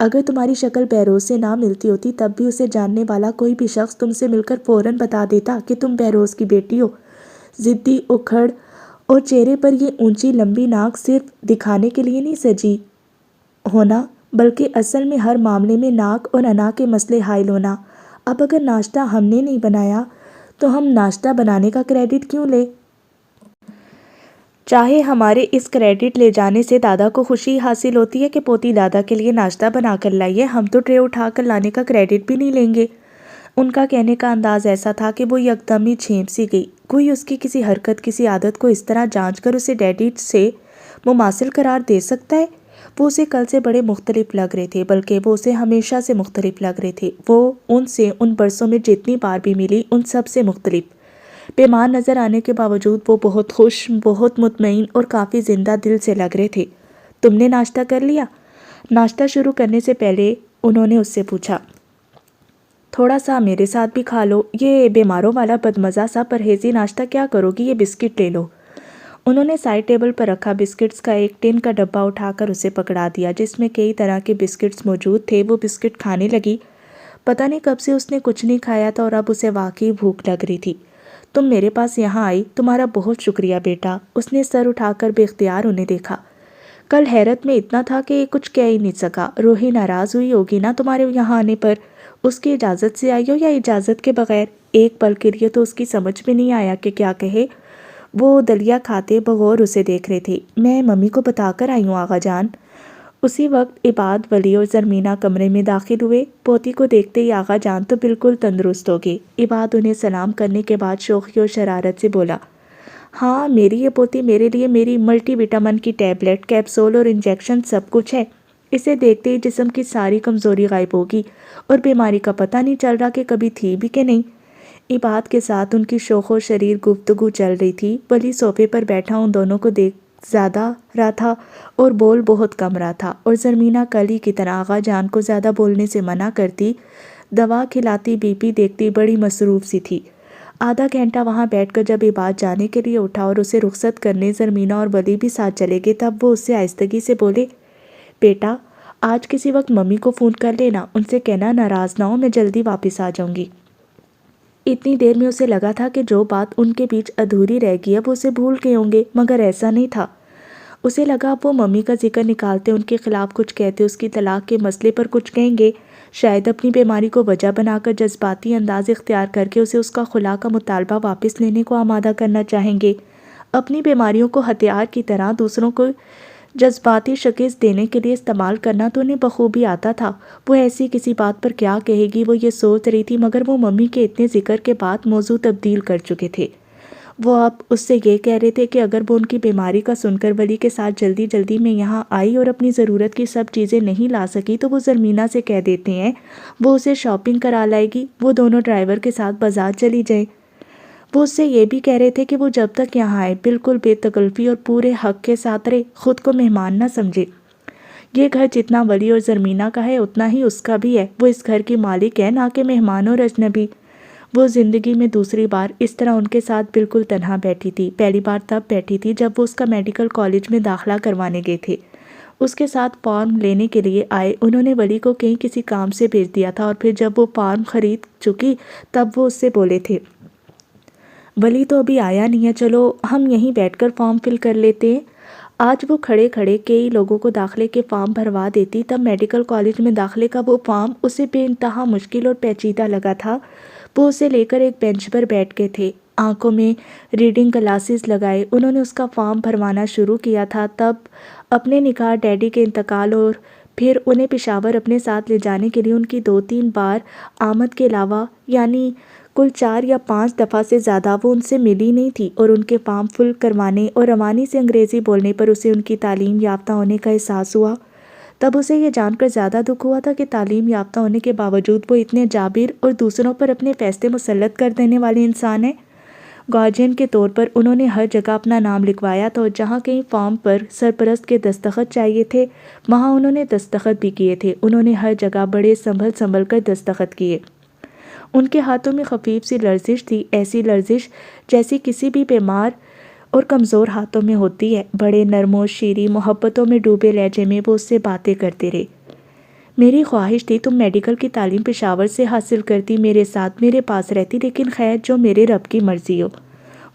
اگر تمہاری شکل بہروز سے نہ ملتی ہوتی تب بھی اسے جاننے والا کوئی بھی شخص تم سے مل کر فوراً بتا دیتا کہ تم بہروز کی بیٹی ہو۔ ضدی اکھڑ اور چہرے پر یہ اونچی لمبی ناک صرف دکھانے کے لیے نہیں سجی ہونا، بلکہ اصل میں ہر معاملے میں ناک اور انا کے مسئلے حائل ہونا۔ اب اگر ناشتہ ہم نے نہیں بنایا تو ہم ناشتہ بنانے کا کریڈٹ کیوں لیں؟ چاہے ہمارے اس کریڈٹ لے جانے سے دادا کو خوشی حاصل ہوتی ہے کہ پوتی دادا کے لیے ناشتہ بنا کر لائی ہے، ہم تو ٹرے اٹھا کر لانے کا کریڈٹ بھی نہیں لیں گے۔ ان کا کہنے کا انداز ایسا تھا کہ وہ یکدم ہی چھینپ سی گئی۔ کوئی اس کی کسی حرکت، کسی عادت کو اس طرح جانچ کر اسے ڈیڈی سے مماثل قرار دے سکتا ہے؟ وہ اسے کل سے بڑے مختلف لگ رہے تھے، بلکہ وہ اسے ہمیشہ سے مختلف لگ رہے تھے۔ وہ ان سے ان برسوں میں جتنی بار بھی ملی ان سب سے مختلف۔ بیمار نظر آنے کے باوجود وہ بہت خوش، بہت مطمئن اور کافی زندہ دل سے لگ رہے تھے۔ تم نے ناشتہ کر لیا؟ ناشتہ شروع کرنے سے پہلے انہوں نے اس سے پوچھا۔ تھوڑا سا میرے ساتھ بھی کھا لو، یہ بیماروں والا بدمزہ سا پرہیزی ناشتہ کیا کرو گی، یہ بسکٹ لے لو۔ انہوں نے سائڈ ٹیبل پر رکھا بسکٹس کا ایک ٹن کا ڈبہ اٹھا کر اسے پکڑا دیا جس میں کئی طرح کے بسکٹس موجود تھے۔ وہ بسکٹ کھانے لگی۔ پتہ نہیں کب سے اس نے کچھ نہیں کھایا تھا اور اب اسے واقعی بھوک لگ رہی تھی۔ تم میرے پاس یہاں آئی، تمہارا بہت شکریہ بیٹا۔ اس نے سر اٹھا کر بے اختیار انہیں دیکھا۔ کل حیرت میں اتنا تھا کہ کچھ کہہ ہی نہیں سکا۔ روحی ناراض ہوئی ہوگی نا تمہارے یہاں آنے پر؟ اس کی اجازت سے آئی ہو یا اجازت کے بغیر؟ ایک پل کے لیے تو اس کی سمجھ میں نہیں آیا کہ کیا کہے۔ وہ دلیا کھاتے بغور اسے دیکھ رہے تھے۔ میں ممی کو بتا کر آئی ہوں آغا جان۔ اسی وقت عباد، ولی اور زرمینہ کمرے میں داخل ہوئے۔ پوتی کو دیکھتے ہی آغا جان تو بالکل تندرست ہو گئے۔ عباد انہیں سلام کرنے کے بعد شوخی اور شرارت سے بولا، ہاں میری یہ پوتی میرے لیے میری ملٹی وٹامن کی ٹیبلٹ، کیپسول اور انجیکشن سب کچھ ہے۔ اسے دیکھتے ہی جسم کی ساری کمزوری غائب ہوگی اور بیماری کا پتہ نہیں چل رہا کہ کبھی تھی بھی کہ نہیں۔ عباد کے ساتھ ان کی شوخ و شریر گفتگو چل رہی تھی۔ ولی صوفے پر بیٹھا ان دونوں کو دیکھ زیادہ رہا تھا اور بول بہت کم رہا تھا، اور زرمینہ کلی کی طرح آغا جان کو زیادہ بولنے سے منع کرتی، دوا کھلاتی، بی پی دیکھتی بڑی مصروف سی تھی۔ آدھا گھنٹہ وہاں بیٹھ کر جب عباد جانے کے لیے اٹھا اور اسے رخصت کرنے زرمینہ اور ولی بھی ساتھ چلے گئے تب وہ اس سے آہستگی سے بولے، بیٹا آج کسی وقت ممی کو فون کر لینا، ان سے کہنا ناراض نہ ہو، میں جلدی واپس آ جاؤں گی۔ اتنی دیر میں اسے لگا تھا کہ جو بات ان کے بیچ ادھوری رہ گئی ہے وہ اسے بھول گئے ہوں گے، مگر ایسا نہیں تھا۔ اسے لگا اب وہ ممی کا ذکر نکالتے، ان کے خلاف کچھ کہتے، اس کی طلاق کے مسئلے پر کچھ کہیں گے، شاید اپنی بیماری کو وجہ بنا کر جذباتی انداز اختیار کر کے اسے اس کا خلا کا مطالبہ واپس لینے کو آمادہ کرنا چاہیں گے۔ اپنی بیماریوں کو ہتھیار کی طرح دوسروں کو جذباتی شکست دینے کے لیے استعمال کرنا تو انہیں بخوبی آتا تھا۔ وہ ایسی کسی بات پر کیا کہے گی وہ یہ سوچ رہی تھی، مگر وہ ممی کے اتنے ذکر کے بعد موضوع تبدیل کر چکے تھے۔ وہ اب اس سے یہ کہہ رہے تھے کہ اگر وہ ان کی بیماری کا سن کر ولی کے ساتھ جلدی جلدی میں یہاں آئی اور اپنی ضرورت کی سب چیزیں نہیں لا سکی تو وہ زرمینہ سے کہہ دیتے ہیں وہ اسے شاپنگ کرا لائے گی، وہ دونوں ڈرائیور کے ساتھ بازار چلی جائیں۔ وہ اس سے یہ بھی کہہ رہے تھے کہ وہ جب تک یہاں آئے بالکل بے تکلفی اور پورے حق کے ساتھ رہے، خود کو مہمان نہ سمجھے۔ یہ گھر جتنا ولی اور زرمینہ کا ہے اتنا ہی اس کا بھی ہے، وہ اس گھر کی مالک ہے نہ کہ مہمان اور اجنبی۔ وہ زندگی میں دوسری بار اس طرح ان کے ساتھ بالکل تنہا بیٹھی تھی۔ پہلی بار تب بیٹھی تھی جب وہ اس کا میڈیکل کالج میں داخلہ کروانے گئے تھے۔ اس کے ساتھ فارم لینے کے لیے آئے، انہوں نے ولی کو کہیں کسی کام سے بھیج دیا تھا اور پھر جب وہ فارم خرید چکی تب وہ اس سے بولے تھے، ولی تو ابھی آیا نہیں ہے، چلو ہم یہیں بیٹھ کر فارم فل کر لیتے ہیں۔ آج وہ کھڑے کھڑے کئی لوگوں کو داخلے کے فارم بھروا دیتی، تب میڈیکل کالج میں داخلے کا وہ فارم اسے بے انتہا مشکل اور پیچیدہ لگا تھا۔ وہ اسے لے کر ایک بینچ پر بیٹھ گئے تھے، آنکھوں میں ریڈنگ گلاسز لگائے۔ انہوں نے اس کا فارم بھروانا شروع کیا تھا، تب اپنے نکاح، ڈیڈی کے انتقال اور پھر انہیں پشاور اپنے ساتھ لے جانے کے لیے ان کی 2-3 بار آمد کے علاوہ یعنی کل 4 یا 5 دفعہ سے زیادہ وہ ان سے ملی نہیں تھی، اور ان کے فارم فل کروانے اور روانی سے انگریزی بولنے پر اسے ان کی تعلیم یافتہ ہونے کا احساس ہوا۔ تب اسے یہ جان کر زیادہ دکھ ہوا تھا کہ تعلیم یافتہ ہونے کے باوجود وہ اتنے جابر اور دوسروں پر اپنے فیصلے مسلط کر دینے والے انسان ہیں۔ گارجین کے طور پر انہوں نے ہر جگہ اپنا نام لکھوایا تھا اور جہاں کہیں فارم پر سرپرست کے دستخط چاہیے تھے وہاں انہوں نے دستخط بھی کیے تھے۔ انہوں نے ہر جگہ بڑے سنبھل کر دستخط کیے۔ ان کے ہاتھوں میں خفیف سی لرزش تھی، ایسی لرزش جیسی کسی بھی بیمار اور کمزور ہاتھوں میں ہوتی ہے۔ بڑے نرم و شیریں محبتوں میں ڈوبے لہجے میں وہ اس سے باتیں کرتے رہے۔ میری خواہش تھی تم میڈیکل کی تعلیم پشاور سے حاصل کرتی، میرے ساتھ میرے پاس رہتی، لیکن خیر جو میرے رب کی مرضی ہو۔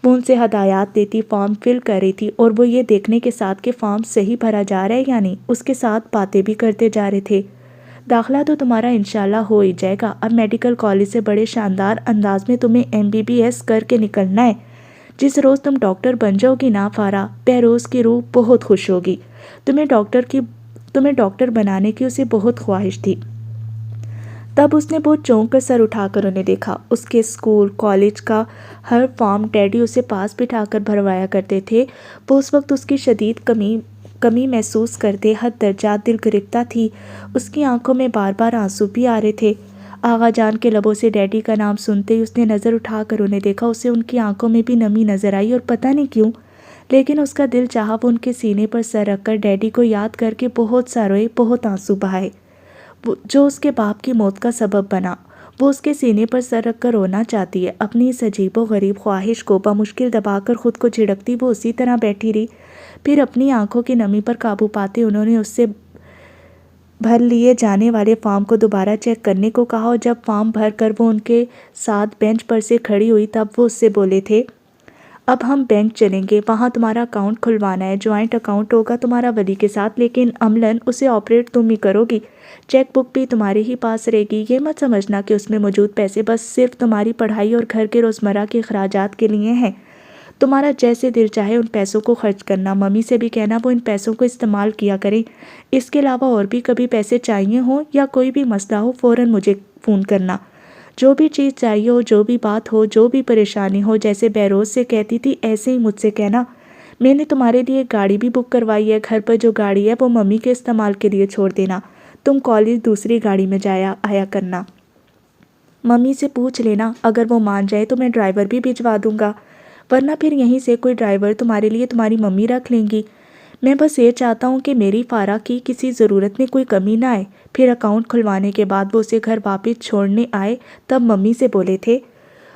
وہ ان سے ہدایات دیتی، فارم فل کر رہی تھی اور وہ یہ دیکھنے کے ساتھ کہ فارم صحیح بھرا جا رہا ہے یا نہیں، اس کے ساتھ باتیں بھی کرتے جا رہے تھے۔ داخلہ تو تمہارا انشاءاللہ ہو ہی جائے گا، اب میڈیکل کالج سے بڑے شاندار انداز میں تمہیں MBBS کر کے نکلنا ہے۔ جس روز تم ڈاکٹر بن جاؤ گی نا فارا، بہروز کی روح بہت خوش ہوگی۔ تمہیں ڈاکٹر بنانے کی اسے بہت خواہش تھی۔ تب اس نے بہت چونک کر سر اٹھا کر انہیں دیکھا۔ اس کے اسکول کالج کا ہر فارم ڈیڈی اسے پاس بٹھا کر بھروایا کرتے تھے۔ وہ اس وقت اس کی شدید کمی محسوس کرتے حد درجہ دل گرفتہ تھی۔ اس کی آنکھوں میں بار بار آنسو بھی آ رہے تھے۔ آغا جان کے لبوں سے ڈیڈی کا نام سنتے ہی اس نے نظر اٹھا کر انہیں دیکھا۔ اسے ان کی آنکھوں میں بھی نمی نظر آئی اور پتہ نہیں کیوں، لیکن اس کا دل چاہا وہ ان کے سینے پر سر رکھ کر ڈیڈی کو یاد کر کے بہت سا روئے، بہت آنسو بہائے، جو اس کے باپ کی موت کا سبب بنا۔ وہ اس کے سینے پر سر رکھ کر رونا چاہتی ہے۔ اپنی اس عجیب و غریب خواہش کو بمشکل دبا کر خود کو جھڑکتی وہ اسی طرح بیٹھی رہی۔ پھر اپنی آنکھوں کی نمی پر قابو پاتے انہوں نے اس سے بھر لیے جانے والے فارم کو دوبارہ چیک کرنے کو کہا، اور جب فارم بھر کر وہ ان کے ساتھ بینچ پر سے کھڑی ہوئی تب وہ اس سے بولے تھے، اب ہم بینک چلیں گے، وہاں تمہارا اکاؤنٹ کھلوانا ہے، جوائنٹ اکاؤنٹ ہوگا تمہارا ولی کے ساتھ، لیکن عملاً اسے آپریٹ تم ہی کرو گی، چیک بک بھی تمہارے ہی پاس رہے گی۔ یہ مت سمجھنا کہ اس میں موجود پیسے بس صرف تمہاری پڑھائی اور گھر کے روزمرہ کے اخراجات کے لیے ہیں۔ تمہارا جیسے دل چاہے ان پیسوں کو خرچ کرنا، ممی سے بھی کہنا وہ ان پیسوں کو استعمال کیا کریں۔ اس کے علاوہ اور بھی کبھی پیسے چاہیے ہوں یا کوئی بھی مسئلہ ہو فوراً مجھے فون کرنا۔ جو بھی چیز چاہیے ہو، جو بھی بات ہو، جو بھی پریشانی ہو، جیسے بہروز سے کہتی تھی ایسے ہی مجھ سے کہنا۔ میں نے تمہارے لیے گاڑی بھی بک کروائی ہے، گھر پر جو گاڑی ہے وہ ممی کے استعمال کے لیے چھوڑ دینا، تم کالج دوسری گاڑی میں جایا آیا کرنا۔ ممی سے پوچھ لینا، اگر وہ مان جائے تو میں ڈرائیور بھی بھجوا دوں گا، ورنہ پھر یہیں سے کوئی ڈرائیور تمہارے لیے تمہاری ممی رکھ لیں گی۔ میں بس یہ چاہتا ہوں کہ میری فارا کی کسی ضرورت میں کوئی کمی نہ آئے۔ پھر اکاؤنٹ کھلوانے کے بعد وہ اسے گھر واپس چھوڑنے آئے تب ممی سے بولے تھے،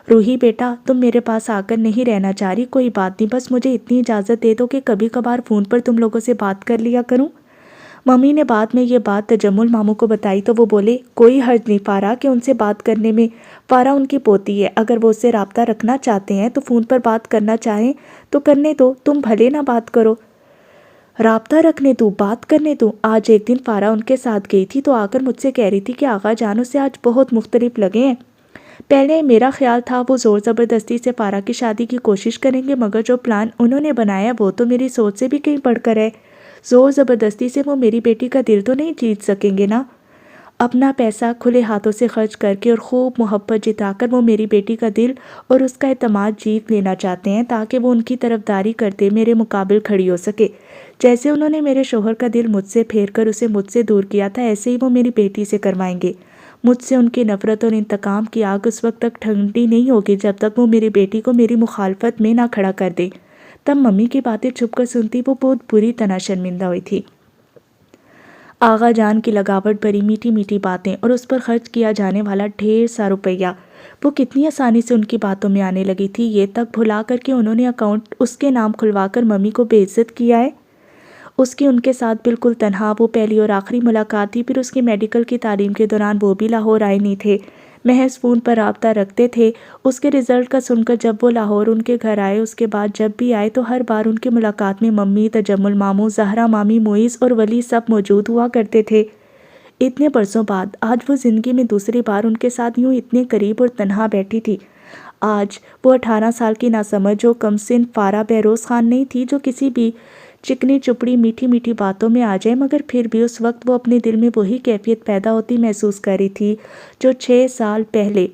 روحی بیٹا تم میرے پاس آ کر نہیں رہنا چاہ رہی، کوئی بات نہیں، بس مجھے اتنی اجازت دے دو کہ کبھی کبھار فون پر تم لوگوں سے بات کر لیا کروں۔ ممی نے بعد میں یہ بات تجمل ماموں کو بتائی تو وہ بولے، کوئی حرج نہیں فارا کہ ان سے بات کرنے میں، فارا ان کی پوتی ہے، اگر وہ اس سے رابطہ رکھنا چاہتے ہیں تو فون پر بات کرنا چاہیں تو کرنے دو، تم بھلے نہ بات کرو۔ رابطہ رکھنے دوں، بات کرنے دوں؟ آج ایک دن فارا ان کے ساتھ گئی تھی تو آ کر مجھ سے کہہ رہی تھی کہ آغا جان سے آج بہت مختلف لگے ہیں۔ پہلے میرا خیال تھا وہ زور زبردستی سے فارا کی شادی کی کوشش کریں گے، مگر جو پلان انہوں نے بنایا وہ تو میری سوچ سے بھی کہیں بڑھ کر ہے۔ زور زبردستی سے وہ میری بیٹی کا دل تو نہیں جیت سکیں گے نا۔ اپنا پیسہ کھلے ہاتھوں سے خرچ کر کے اور خوب محبت جتا کر وہ میری بیٹی کا دل اور اس کا اعتماد جیت لینا چاہتے ہیں تاکہ وہ ان کی طرفداری کرتے میرے مقابل کھڑی ہو سکے۔ جیسے انہوں نے میرے شوہر کا دل مجھ سے پھیر کر اسے مجھ سے دور کیا تھا، ایسے ہی وہ میری بیٹی سے کروائیں گے۔ مجھ سے ان کی نفرت اور انتقام کی آگ اس وقت تک ٹھنڈی نہیں ہوگی جب تک وہ میری بیٹی کو میری مخالفت میں نہ کھڑا کر دے۔ تب ممی کی باتیں چھپ کر سنتی وہ بہت بری طرح شرمندہ ہوئی تھی۔ آغا جان کی لگاوٹ بھری میٹھی میٹھی باتیں اور اس پر خرچ کیا جانے والا ڈھیر سا روپیہ وہ کتنی آسانی سے ان کی باتوں میں آنے لگی تھی، یہ تک بھلا کر کے انہوں نے اکاؤنٹ اس کے نام کھلوا کر ممی کو بے عزت کیا ہے۔ اس کی ان کے ساتھ بالکل تنہا وہ پہلی اور آخری ملاقات تھی، پھر اس کی میڈیکل کی تعلیم کے دوران وہ بھی لاہور آئے نہیں تھے، محض فون پر رابطہ رکھتے تھے۔ اس کے رزلٹ کا سن کر جب وہ لاہور ان کے گھر آئے، اس کے بعد جب بھی آئے تو ہر بار ان کی ملاقات میں ممی، تجمل ماموں، زہرا مامی، معیز اور ولی سب موجود ہوا کرتے تھے۔ اتنے برسوں بعد آج وہ زندگی میں دوسری بار ان کے ساتھ یوں اتنے قریب اور تنہا بیٹھی تھی۔ آج وہ 18 سال کی ناسمجھ و کم سن فارا بہروز خان نہیں تھی جو کسی بھی چکنی چپڑی میٹھی میٹھی باتوں میں آ جائے، مگر پھر بھی اس وقت وہ اپنے دل میں وہی کیفیت پیدا ہوتی محسوس کر رہی تھی جو 6 سال پہلے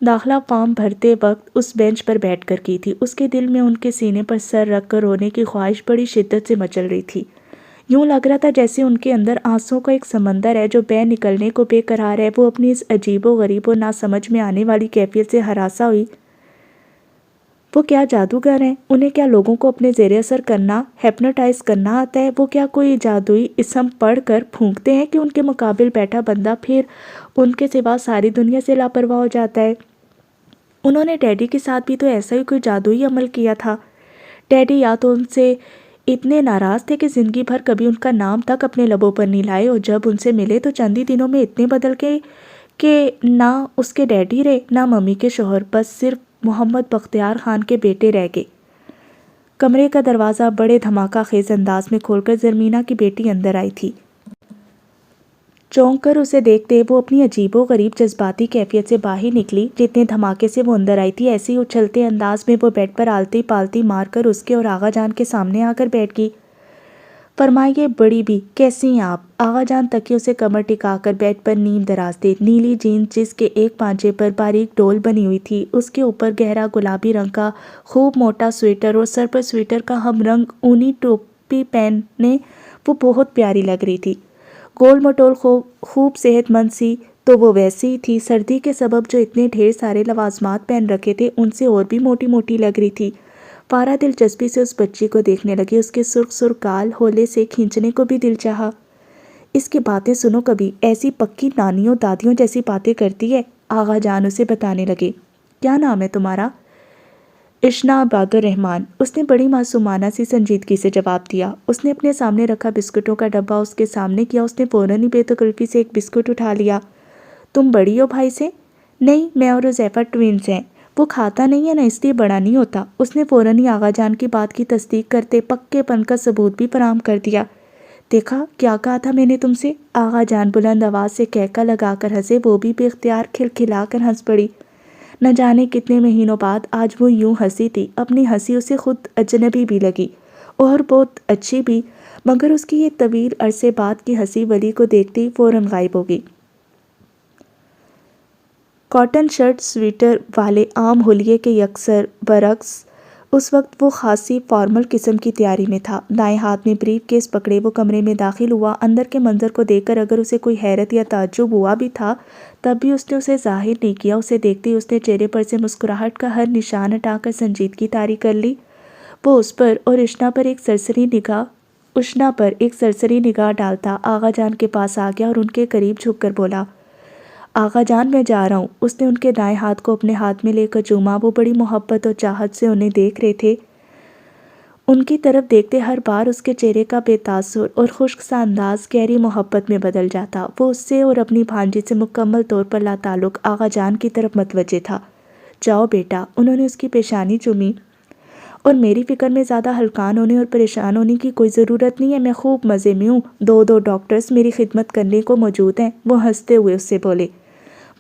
داخلہ فارم بھرتے وقت اس بینچ پر بیٹھ کر کی تھی۔ اس کے دل میں ان کے سینے پر سر رکھ کر رونے کی خواہش بڑی شدت سے مچل رہی تھی۔ یوں لگ رہا تھا جیسے ان کے اندر آنسوؤں کا ایک سمندر ہے جو بہہ نکلنے کو بے قرار ہے۔ وہ اپنی اس عجیب و غریب و ناسمجھ میں آنے والی کیفیت سے ہراساں ہوئی۔ وہ کیا جادوگر ہیں؟ انہیں کیا لوگوں کو اپنے زیر اثر کرنا، ہیپنوٹائز کرنا آتا ہے؟ وہ کیا کوئی جادوئی اسم پڑھ کر پھونکتے ہیں کہ ان کے مقابل بیٹھا بندہ پھر ان کے سوا ساری دنیا سے لاپرواہ ہو جاتا ہے؟ انہوں نے ڈیڈی کے ساتھ بھی تو ایسا ہی کوئی جادوئی عمل کیا تھا۔ ڈیڈی یا تو ان سے اتنے ناراض تھے کہ زندگی بھر کبھی ان کا نام تک اپنے لبوں پر نہیں لائے، اور جب ان سے ملے تو چند ہی دنوں میں اتنے بدل گئے کہ نہ اس کے ڈیڈی رہے نہ ممی کے شوہر، بس صرف محمد بختیار خان کے بیٹے رہ گئے۔ کمرے کا دروازہ بڑے دھماکہ خیز انداز میں کھول کر زرمینہ کی بیٹی اندر آئی تھی۔ چونک کر اسے دیکھتے وہ اپنی عجیب و غریب جذباتی کیفیت سے باہر نکلی۔ جتنے دھماکے سے وہ اندر آئی تھی، ایسے ہی اچھلتے انداز میں وہ بیڈ پر آلتی پالتی مار کر اس کے اور آغا جان کے سامنے آ کر بیٹھ گئی۔ فرمائیے بڑی بھی، کیسی ہیں آپ؟ آغا جان تکیوں سے کمر ٹکا کر بیڈ پر نیم دراز تھے۔ نیلی جینس جس کے ایک پانجے پر باریک ڈول بنی ہوئی تھی، اس کے اوپر گہرا گلابی رنگ کا خوب موٹا سویٹر اور سر پر سویٹر کا ہم رنگ اونی ٹوپی پہنے وہ بہت پیاری لگ رہی تھی۔ گول مٹول خوب صحت مند سی تو وہ ویسی ہی تھی، سردی کے سبب جو اتنے ڈھیر سارے لوازمات پہن رکھے تھے ان سے اور بھی موٹی موٹی لگ رہی تھی۔ پارا دلچسپی سے اس بچی کو دیکھنے لگی، اس کے سرخ سرخ گال ہولے سے کھینچنے کو بھی دل چاہا۔ اس کی باتیں سنو کبھی، ایسی پکی نانیوں دادیوں جیسی باتیں کرتی ہے، آغا جان اسے بتانے لگے۔ کیا نام ہے تمہارا؟ اشنا عباد الرحمن، اس نے بڑی معصومانہ سی سنجیدگی سے جواب دیا۔ اس نے اپنے سامنے رکھا بسکٹوں کا ڈبہ اس کے سامنے کیا، اس نے فوراً ہی بے تکلفی سے ایک بسکٹ اٹھا لیا۔ تم بڑی ہو بھائی سے؟ نہیں، میں اور حذیفہ ٹوینز ہیں۔ وہ کھاتا نہیں ہے نا، اس لیے بڑا نہیں ہوتا۔ اس نے فوراً ہی آغا جان کی بات کی تصدیق کرتے پکے پن کا ثبوت بھی فراہم کر دیا۔ دیکھا کیا کہا تھا میں نے تم سے؟ آغا جان بلند آواز سے کہکا لگا کر ہنسے، وہ بھی بے اختیار کھلکھلا کر ہنس پڑی۔ نہ جانے کتنے مہینوں بعد آج وہ یوں ہنسی تھی، اپنی ہنسی اسے خود اجنبی بھی لگی اور بہت اچھی بھی، مگر اس کی یہ طویل عرصے بعد کی ہنسی ولی کو دیکھتے ہی فوراً غائب ہو گئی۔ کاٹن شرٹ سویٹر والے عام حلیے کے یکسر برعکس اس وقت وہ خاصی فارمل قسم کی تیاری میں تھا۔ دائیں ہاتھ میں بریف کیس پکڑے وہ کمرے میں داخل ہوا۔ اندر کے منظر کو دیکھ کر اگر اسے کوئی حیرت یا تعجب ہوا بھی تھا تب بھی اس نے اسے ظاہر نہیں کیا۔ اسے دیکھتے ہی اس نے چہرے پر سے مسکراہٹ کا ہر نشان ہٹا کر سنجیدگی طاری کر لی۔ وہ اس پر اور اشنا پر ایک سرسری نگاہ ڈالتا آغا جان کے پاس آ گیا اور ان کے قریب جھک کر بولا، آغا جان میں جا رہا ہوں۔ اس نے ان کے دائیں ہاتھ کو اپنے ہاتھ میں لے کر چوما۔ وہ بڑی محبت اور چاہت سے انہیں دیکھ رہے تھے۔ ان کی طرف دیکھتے ہر بار اس کے چہرے کا بے تاثر اور خشک سا انداز گہری محبت میں بدل جاتا۔ وہ اس سے اور اپنی بھانجی سے مکمل طور پر لا تعلق آغا جان کی طرف متوجہ تھا۔ جاؤ بیٹا، انہوں نے اس کی پیشانی چومی، اور میری فکر میں زیادہ ہلکان ہونے اور پریشان ہونے کی کوئی ضرورت نہیں ہے، میں خوب مزے میں ہوں۔ دو ڈاکٹرز میری خدمت کرنے کو موجود ہیں، وہ ہنستے ہوئے اس سے بولے۔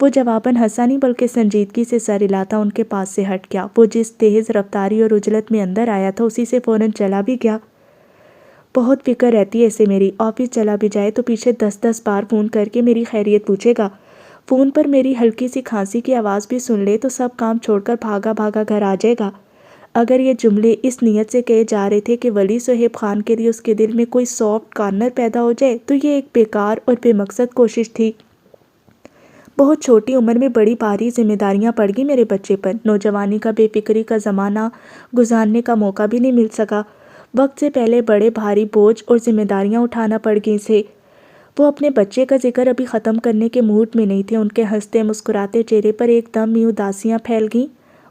وہ جواباً ہنسا نہیں بلکہ سنجیدگی سے سر ہلاتا ان کے پاس سے ہٹ گیا۔ وہ جس تیز رفتاری اور عجلت میں اندر آیا تھا اسی سے فوراً چلا بھی گیا۔ بہت فکر رہتی ہے اسے میری، آفس چلا بھی جائے تو پیچھے 10 بار فون کر کے میری خیریت پوچھے گا، فون پر میری ہلکی سی کھانسی کی آواز بھی سن لے تو سب کام چھوڑ کر بھاگا بھاگا گھر آ جائے گا۔ اگر یہ جملے اس نیت سے کہے جا رہے تھے کہ ولی صہیب خان کے لیے اس کے دل میں کوئی سافٹ کارنر پیدا ہو جائے تو یہ ایک بیکار اور بے مقصد کوشش تھی۔ بہت چھوٹی عمر میں بڑی بھاری ذمہ داریاں پڑ گئی میرے بچے پر، نوجوانی کا بے فکری کا زمانہ گزارنے کا موقع بھی نہیں مل سکا، وقت سے پہلے بڑے بھاری بوجھ اور ذمہ داریاں اٹھانا پڑ گئی سے۔ وہ اپنے بچے کا ذکر ابھی ختم کرنے کے موڈ میں نہیں تھے۔ ان کے ہنستے مسکراتے چہرے پر ایک دم ہی اداسیاں پھیل گئیں۔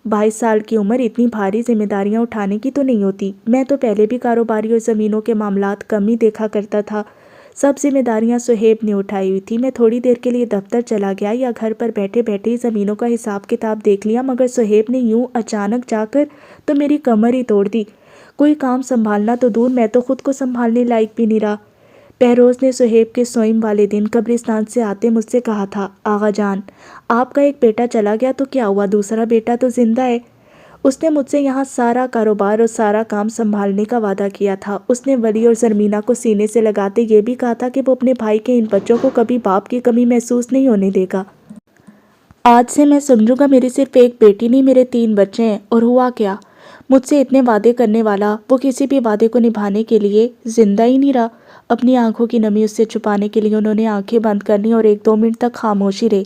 22 سال کی عمر اتنی بھاری ذمہ داریاں اٹھانے کی تو نہیں ہوتی، میں تو پہلے بھی کاروباری اور زمینوں کے معاملات کم ہی دیکھا کرتا تھا، سب ذمہ داریاں صہیب نے اٹھائی ہوئی تھی۔ میں تھوڑی دیر کے لیے دفتر چلا گیا یا گھر پر بیٹھے بیٹھے ہی زمینوں کا حساب کتاب دیکھ لیا، مگر صہیب نے یوں اچانک جا کر تو میری کمر ہی توڑ دی۔ کوئی کام سنبھالنا تو دور، میں تو خود کو سنبھالنے لائق بھی نہیں رہا۔ بہروز نے صہیب کے سوئم والے دن قبرستان سے آتے مجھ سے کہا تھا، آغا جان آپ کا ایک بیٹا چلا گیا تو کیا ہوا، دوسرا بیٹا تو زندہ ہے۔ اس نے مجھ سے یہاں سارا کاروبار اور سارا کام سنبھالنے کا وعدہ کیا تھا۔ اس نے ولی اور زرمینہ کو سینے سے لگاتے یہ بھی کہا تھا کہ وہ اپنے بھائی کے ان بچوں کو کبھی باپ کی کمی محسوس نہیں ہونے دے گا۔ آج سے میں سمجھوں گا میری صرف ایک بیٹی نہیں، میرے 3 بچے ہیں۔ اور ہوا کیا؟ مجھ سے اتنے وعدے کرنے والا وہ کسی بھی وعدے کو نبھانے کے لیے زندہ ہی نہیں رہا۔ اپنی آنکھوں کی نمی اس سے چھپانے کے لیے انہوں نے آنکھیں بند کر لیں اور 1-2 منٹ تک خاموشی رہی۔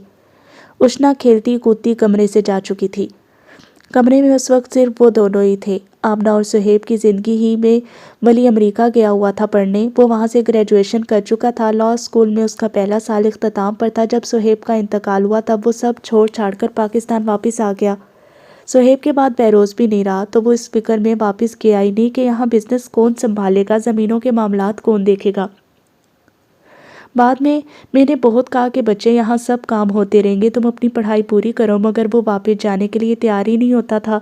اشنا کھیلتی کودتی کمرے سے جا چکی تھی۔ کمرے میں اس وقت صرف وہ دونوں ہی تھے۔ آمنہ اور صہیب کی زندگی ہی میں ولی امریکہ گیا ہوا تھا پڑھنے، وہ وہاں سے گریجویشن کر چکا تھا۔ لاء اسکول میں اس کا پہلا سال اختتام پر تھا۔ جب صہیب کا انتقال ہوا تب وہ سب چھوڑ چھاڑ کر پاکستان واپس آ گیا۔ سہیب کے بعد بہروز بھی نہیں رہا تو وہ اس فکر میں واپس گیا ہی نہیں کہ یہاں بزنس کون سنبھالے گا، زمینوں کے معاملات کون دیکھے گا۔ بعد میں نے بہت کہا کہ بچے یہاں سب کام ہوتے رہیں گے، تم اپنی پڑھائی پوری کرو، مگر وہ واپس جانے کے لیے تیار ہی نہیں ہوتا تھا۔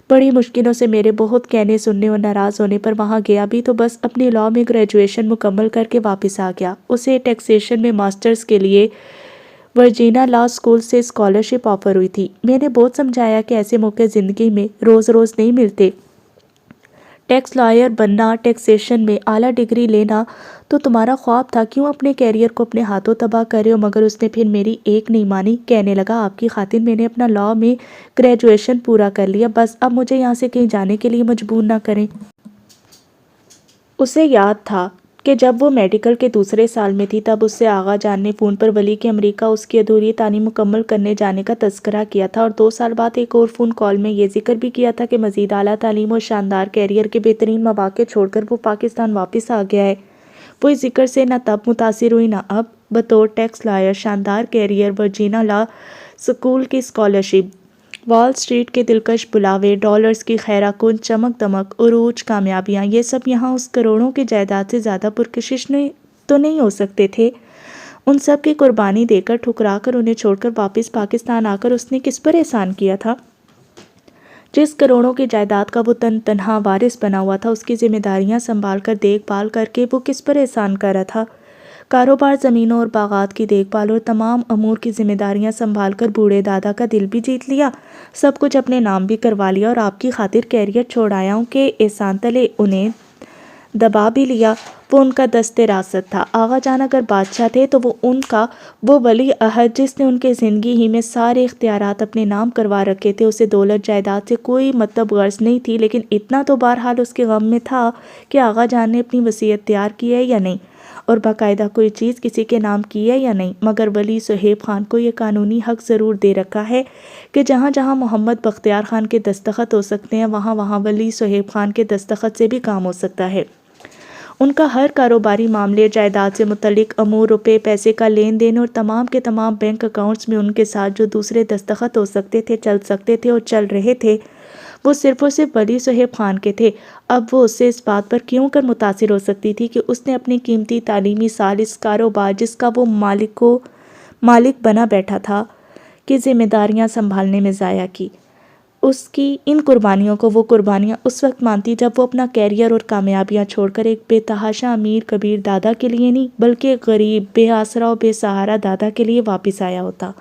بڑی مشکلوں سے میرے بہت کہنے سننے اور ناراض ہونے پر وہاں گیا بھی تو بس اپنی لاء میں گریجویشن مکمل کر کے واپس آ گیا۔ اسے ٹیکسیشن میں ماسٹرز کے لیے ورجینیا لاء اسکول سے اسکالرشپ آفر ہوئی تھی۔ میں نے بہت سمجھایا کہ ایسے موقع زندگی میں روز روز نہیں ملتے، ٹیکس لائر بننا، ٹیکسیشن میں اعلیٰ ڈگری لینا تو تمہارا خواب تھا، کیوں اپنے کیریئر کو اپنے ہاتھوں تباہ کر رہے ہو؟ مگر اس نے پھر میری ایک نہیں مانی، کہنے لگا آپ کی خاطر میں نے اپنا لاء میں گریجویشن پورا کر لیا، بس اب مجھے یہاں سے کہیں جانے کے لیے مجبور نہ کریں۔ اسے یاد تھا کہ جب وہ میڈیکل کے دوسرے سال میں تھی تب اس سے آغا جان نے فون پر ولی کے امریکہ اس کی ادھوری تعلیم مکمل کرنے جانے کا تذکرہ کیا تھا، اور 2 سال بعد ایک اور فون کال میں یہ ذکر بھی کیا تھا کہ مزید اعلیٰ تعلیم اور شاندار کیریئر کے بہترین مواقع چھوڑ کر وہ پاکستان واپس آ گیا ہے۔ وہ اس ذکر سے نہ تب متاثر ہوئی نہ اب۔ بطور ٹیکس لائر، شاندار کیریئر، ورجینیا لاء اسکول کی اسکالرشپ، وال اسٹریٹ کے دلکش بلاوے، ڈالرز کی خیرہ کن چمک دمک، عروج، کامیابیاں، یہ سب یہاں اس کروڑوں کی جائیداد سے زیادہ پرکشش تو نہیں ہو سکتے تھے۔ ان سب کی قربانی دے کر، ٹھکرا کر، انہیں چھوڑ کر واپس پاکستان آ کر اس نے کس پر احسان کیا تھا؟ جس کروڑوں کی جائیداد کا وہ تنہا وارث بنا ہوا تھا، اس کی ذمہ داریاں سنبھال کر دیکھ بھال کر کے وہ کس پر احسان کر رہا تھا؟ کاروبار، زمینوں اور باغات کی دیکھ بھال اور تمام امور کی ذمہ داریاں سنبھال کر بوڑھے دادا کا دل بھی جیت لیا، سب کچھ اپنے نام بھی کروا لیا، اور آپ کی خاطر کیریئر چھوڑ آیا ہوں کہ احسان تلے انہیں دبا بھی لیا۔ وہ ان کا دست راست تھا۔ آغا جان اگر بادشاہ تھے تو وہ ان کا وہ ولی عہد جس نے ان کے زندگی ہی میں سارے اختیارات اپنے نام کروا رکھے تھے۔ اسے دولت جائیداد سے کوئی مطلب غرض نہیں تھی، لیکن اتنا تو بہرحال اس کے غم میں تھا کہ آغا جان نے اپنی وصیت تیار کی ہے یا نہیں، اور باقاعدہ کوئی چیز کسی کے نام کی ہے یا نہیں۔ مگر ولی سہیب خان کو یہ قانونی حق ضرور دے رکھا ہے کہ جہاں جہاں محمد بختیار خان کے دستخط ہو سکتے ہیں، وہاں وہاں ولی سہیب خان کے دستخط سے بھی کام ہو سکتا ہے۔ ان کا ہر کاروباری معاملے، جائیداد سے متعلق امور، روپے پیسے کا لین دین اور تمام کے تمام بینک اکاؤنٹس میں ان کے ساتھ جو دوسرے دستخط ہو سکتے تھے، چل سکتے تھے اور چل رہے تھے، وہ صرف اور صرف ولی سہیب خان کے تھے۔ اب وہ اس سے اس بات پر کیوں کر متاثر ہو سکتی تھی کہ اس نے اپنی قیمتی تعلیمی سال اس کاروبار جس کا وہ مالک بنا بیٹھا تھا کی ذمہ داریاں سنبھالنے میں ضائع کی۔ اس کی ان قربانیوں کو وہ قربانیاں اس وقت مانتی جب وہ اپنا کیریئر اور کامیابیاں چھوڑ کر ایک بے تحاشا امیر کبیر دادا کے لیے نہیں، بلکہ ایک غریب، بے آسرا اور بے سہارا دادا کے لیے واپس آیا ہوتا۔